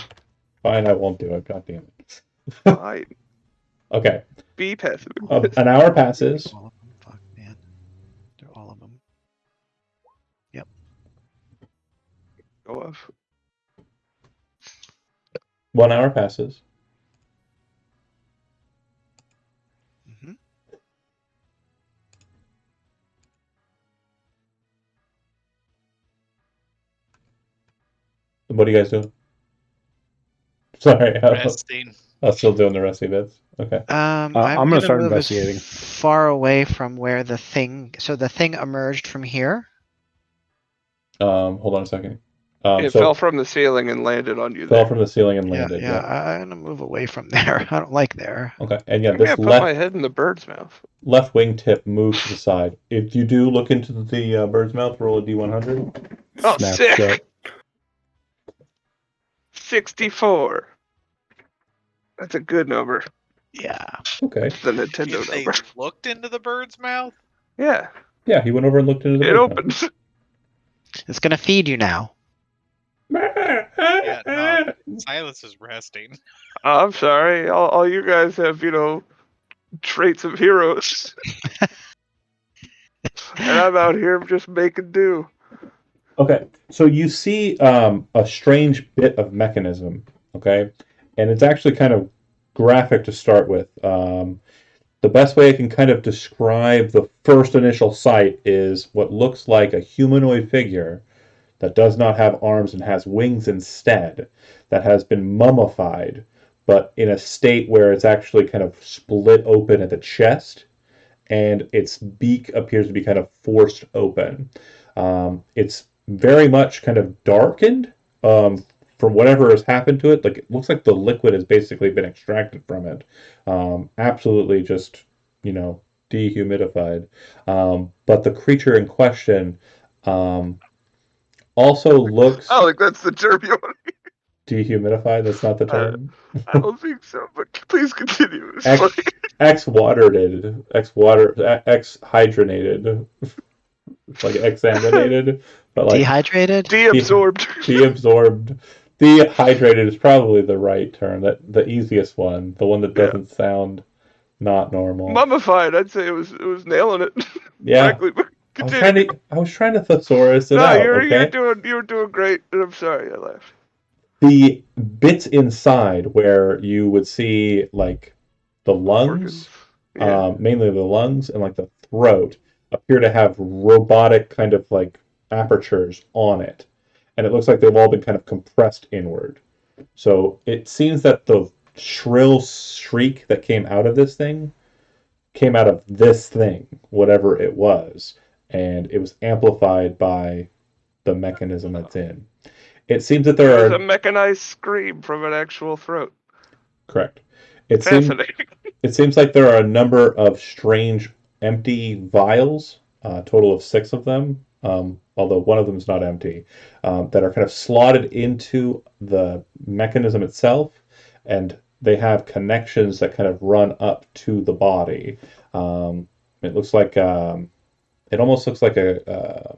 Fine, I won't do it. God damn it. Fine. Okay. Be passive. An hour passes. All of them. Fuck, man. They're all of them. Go off. 1 hour passes. Mhm. What are you guys doing? Sorry, Resting. I'm still doing the rusty bits. Okay. I'm gonna start move as investigating. far away from where the thing. So the thing emerged from here. Hold on a second. It So fell from the ceiling and landed on you fell there. from the ceiling and Yeah, landed. yeah. I'm gonna move away from there. I don't like there. Okay. And yeah, I'm this gonna put left my head in the bird's mouth. left wing tip moves to the side. If you do look into the bird's mouth, roll a d100. Oh, Snap sick. shut. 64. That's a good number. Yeah. Okay. The Nintendo If they number. looked into the bird's mouth, Yeah, Yeah, he went over and looked into the it bird opens. It's gonna feed you now. yeah, no, Silas is resting. I'm sorry. All you guys have, traits of heroes, and I'm out here just making do. Okay, so you see a strange bit of mechanism, okay? And it's actually kind of graphic to start with. The best way I can kind of describe the first initial sight is what looks like a humanoid figure that does not have arms and has wings instead, that has been mummified, but in a state where it's actually kind of split open at the chest, and its beak appears to be kind of forced open. It's very much kind of darkened from whatever has happened to it. Like it looks like the liquid has basically been extracted from it. Absolutely just, dehumidified. But the creature in question also looks I don't think that's the term you want. dehumidified. That's not the I, term. I don't think so, but please continue. It's X, funny. X-hydronated. It's like examinated, but like Dehydrated? Deabsorbed. deabsorbed. Dehydrated is probably the right term. That the easiest one, the one that Yeah. doesn't sound not normal. Mummified. I'd say it was nailing it. Yeah, Frankly, but I was continue. trying to thesaurus it No, out. you're Okay, doing great, and I'm sorry I laughed. the bits inside where you would see like the lungs, Organs. Yeah. mainly the lungs and like the throat, appear to have robotic kind of like apertures on it, and it looks like they've all been kind of compressed inward. So it seems that the shrill shriek that came out of this thing came out of this thing, whatever it was, and it was amplified by the mechanism it's in. It seems that It there was a are mechanized scream from an actual throat. correct. It seems Fascinating. it seems like there are a number of strange empty vials, a total of 6 of them, although one of them is not empty, that are kind of slotted into the mechanism itself, and they have connections that kind of run up to the body. It looks like it almost looks like a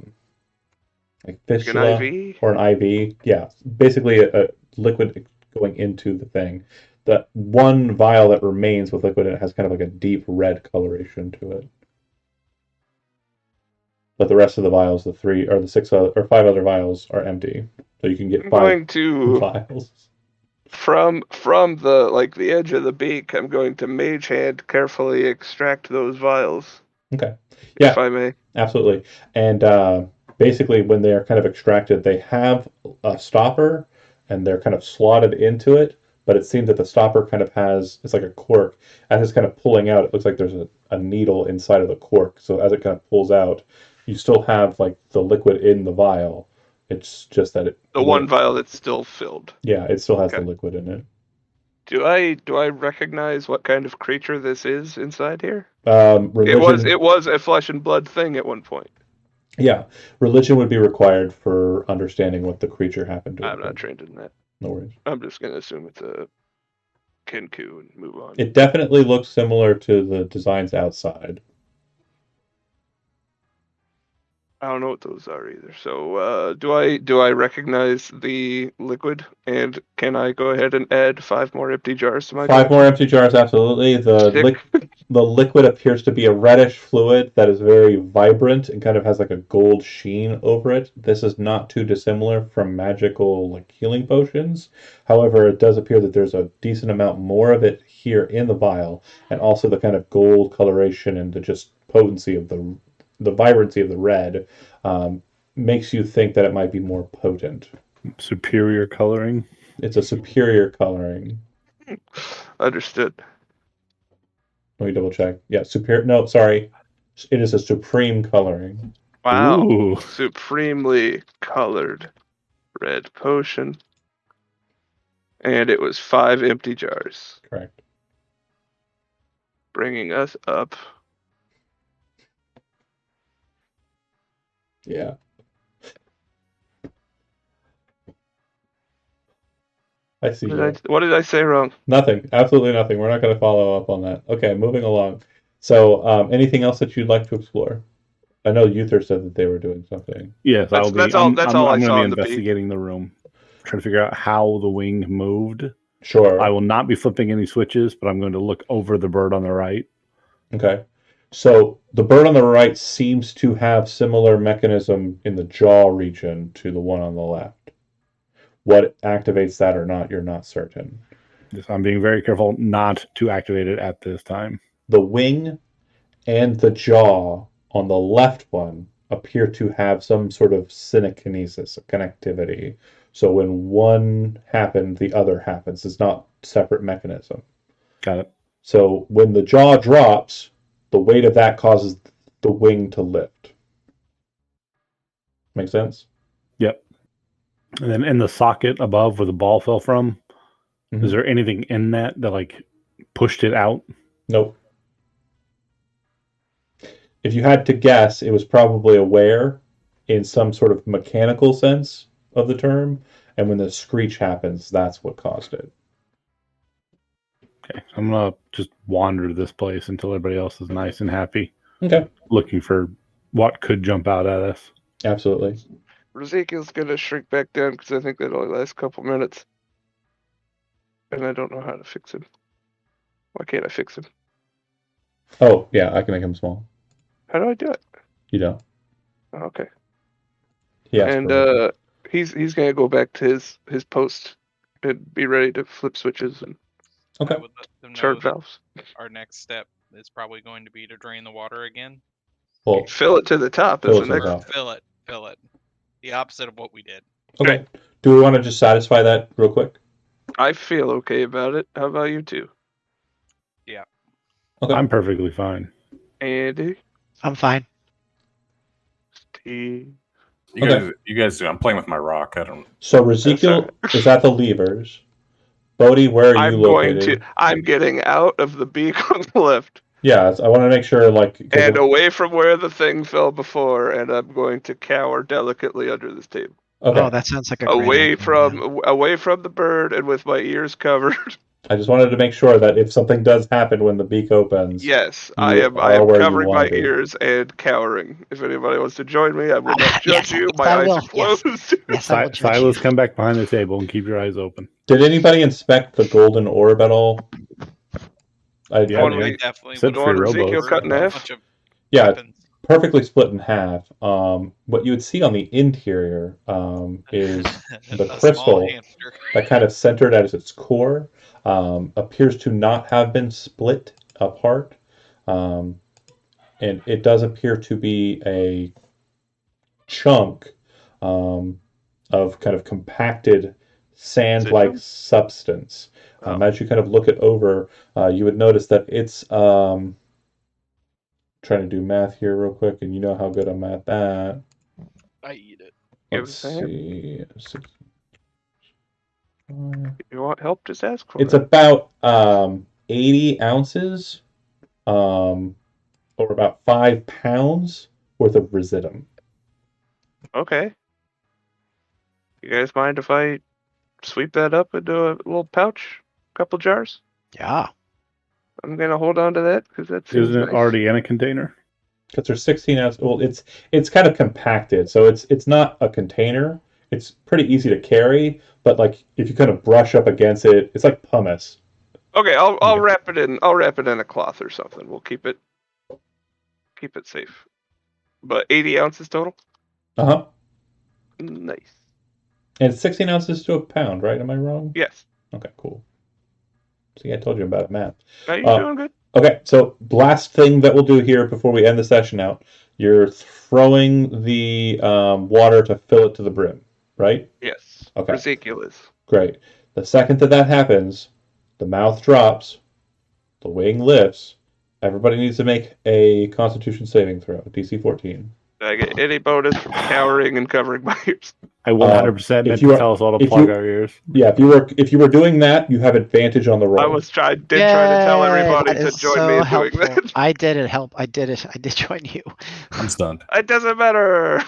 like Like an fistula IV. or an IV. Yeah, basically a liquid going into the thing. The one vial that remains with liquid in it has kind of like a deep red coloration to it. But the rest of the vials, the 3 or the 6 or 5 other vials, are empty. So you can get I'm 5 going to vials. from the edge of the beak. I'm going to mage hand carefully extract those vials. Okay. If Yeah, I may. absolutely. And basically, when they are kind of extracted, they have a stopper and they're kind of slotted into it. But it seems that the stopper kind of it's like a cork. As it's kind of pulling out, it looks like there's a needle inside of the cork. So as it kind of pulls out, you still have like the liquid in the vial. It's just that The one vial that's still filled. yeah, it still has the Okay. liquid in it. Do I recognize what kind of creature this is inside here? Religion, It was a flesh and blood thing at one point. yeah, religion would be required for understanding what the creature happened to have I'm not been. trained in that. No worries. I'm just gonna assume it's a Kenku and move on. It definitely looks similar to the designs outside. I don't know what those are either. So do I recognize the liquid, and can I go ahead and add 5 more empty jars to my 5 more collection? empty jars, absolutely. Sick. The liquid appears to be a reddish fluid that is very vibrant and kind of has like a gold sheen over it. This is not too dissimilar from magical like healing potions. However, it does appear that there's a decent amount more of it here in the vial, and also the kind of gold coloration and the just potency of the vibrancy of the red makes you think that it might be more potent. Superior coloring. It's a superior coloring. Understood. Let me double check. Yeah, superior. No, sorry. It is a supreme coloring. Wow. Ooh. Supremely colored red potion. And it was 5 empty jars, Correct. bringing us up. Yeah. I see you. What did I say wrong? Nothing. Absolutely nothing. We're not going to follow up on that. Okay, moving along. So, anything else that you'd like to explore? I know Uther said that they were doing something. Yes, That's- I'll be. that's all- I'm, that's I'm, all I I'm going saw to be in the peak. investigating the room, trying to figure out how the wing moved. Sure. I will not be flipping any switches, but I'm going to look over the bird on the right. Okay. So the bird on the right seems to have similar mechanism in the jaw region to the one on the left. What activates that or not, you're not certain. Yes, I'm being very careful not to activate it at this time. The wing and the jaw on the left one appear to have some sort of synekinesis, a connectivity. So when one happened, the other happens. It's not separate mechanism. Got it. So when the jaw drops, the weight of that causes the wing to lift. Make sense? Yep. And then in the socket above where the ball fell from, is there anything in that like pushed it out? Nope. If you had to guess, it was probably a wear in some sort of mechanical sense of the term, and when the screech happens, that's what caused it. Okay, I'm gonna just wander this place until everybody else is nice and happy. Okay. Looking for what could jump out at us. Absolutely. Ezekiel's gonna shrink back down because I think that only lasts a couple minutes. And I don't know how to fix him. Why can't I fix him? Oh, yeah, I can make him small. How do I do it? You don't. Oh, okay. Yeah. And he's gonna go back to his post and be ready to flip switches and Okay. I would let them know chart that valves. our next step is probably going to be to drain the water again. Well, Fill it to the top, Fill it isn't to it? the top. Fill it. The opposite of what we did. okay. Do we want to just satisfy that real quick? I feel okay about it. How about you two? Okay. I'm perfectly fine. Andy, I'm fine. Steve. You guys do. I'm playing with my rock. I don't. So Ezekiel is at the levers. Bodhi, where are you located? I'm getting out of the beak on the left Yeah, I want to make sure, like, and away from where the thing fell before, and I'm going to cower delicately under this table. okay. Oh, that sounds like a great Away idea, from man. away from the bird and with my ears covered. I just wanted to make sure that if something does happen when the beak opens, Yes, You I am are where you covering my wanna be. ears and cowering. If anybody wants to join me, I will not judge Yes, you. yes, My I eyes will, are closed. Yes, I will judge Silas, you. come back behind the table and keep your eyes open. did anybody inspect the golden orb at all? Yeah, One dude. I we- definitely Said would free One Ezekiel robos. cut in a half. bunch of Yeah, weapons. perfectly split in half. What you would see on the interior is the A crystal small hamster. that kind of centered at its core appears to not have been split apart. And it does appear to be a chunk of kind of compacted sand-like substance. As you kind of look it over, you would notice that it's trying to do math here real quick, and you know how good I'm at that. I eat it. Give Let's us a hand. see. If you want help, just ask for It's it. about 80 ounces, or about 5 pounds worth of residuum. Okay. You guys mind if I sweep that up into a little pouch? Couple jars? Yeah. I'm gonna hold on to that because that seems Isn't it nice. already in a container? Because there's 16 ounces. Well, it's kind of compacted, so it's not a container. It's pretty easy to carry, but like if you kind of brush up against it, it's like pumice. Okay, I'll Okay. wrap it in. I'll wrap it in a cloth or something. We'll keep it safe. But 80 ounces total. Uh-huh. Nice. And it's 16 ounces to a pound, right? Am I wrong? Yes. Okay, cool. See, I told you about math. Are you doing good? Okay, so last thing that we'll do here before we end the session out, you're throwing the water to fill it to the brim, right? Yes. Okay. Ezekiel is. Great. The second that happens, the mouth drops, the wing lifts. Everybody needs to make a Constitution saving throw, DC 14. Did I get any bonus from cowering and covering my ears? I 100% meant you to are- tell us all to if plug you- our ears. Yeah, if you were doing that, you have advantage on the roll. I did try to tell everybody That to is join so me in helpful. doing that. I did it. I did it. I did join you. I'm stunned. It doesn't matter.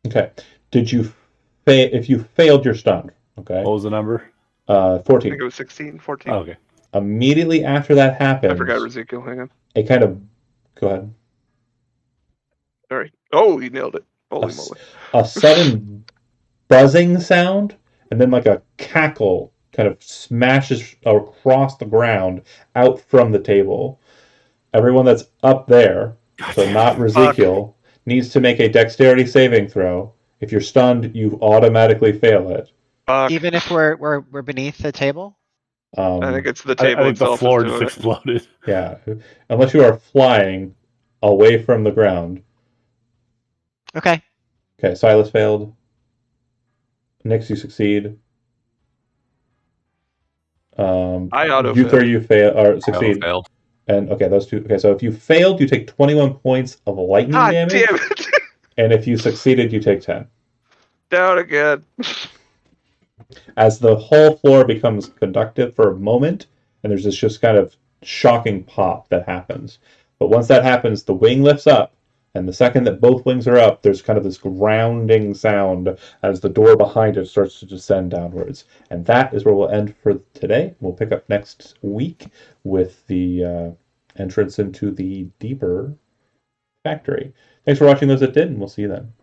Okay. Did you if you failed your stun, Okay. What was the number? I 14. think it was 16, 14. Oh, okay. Immediately after that I happens, forgot Ezekiel. Hang on. it kind of. Go ahead. Sorry. Oh, you nailed it. A, Holy moly. a sudden buzzing sound, and then like a cackle kind of smashes across the ground out from the table. Everyone that's up there, so not Ezekiel, needs to make a dexterity saving throw. If you're stunned, you automatically fail it. Fuck. Even if we're beneath the table? I think it's the table I think the itself floor is just doing it. exploded. Yeah, unless you are flying away from the ground. Okay. Okay, Silas failed. Nix, you succeed. I auto Uther, failed. you fail or I succeed. failed. And okay, those two. Okay, so if you failed, you take 21 points of lightning God damage, damn it. and if you succeeded, you take 10. Down again. As the whole floor becomes conductive for a moment, and there's this just kind of shocking pop that happens. But once that happens, the wing lifts up, and the second that both wings are up, there's kind of this grounding sound as the door behind it starts to descend downwards. And that is where we'll end for today. We'll pick up next week with the entrance into the deeper factory. Thanks for watching those that did, and we'll see you then.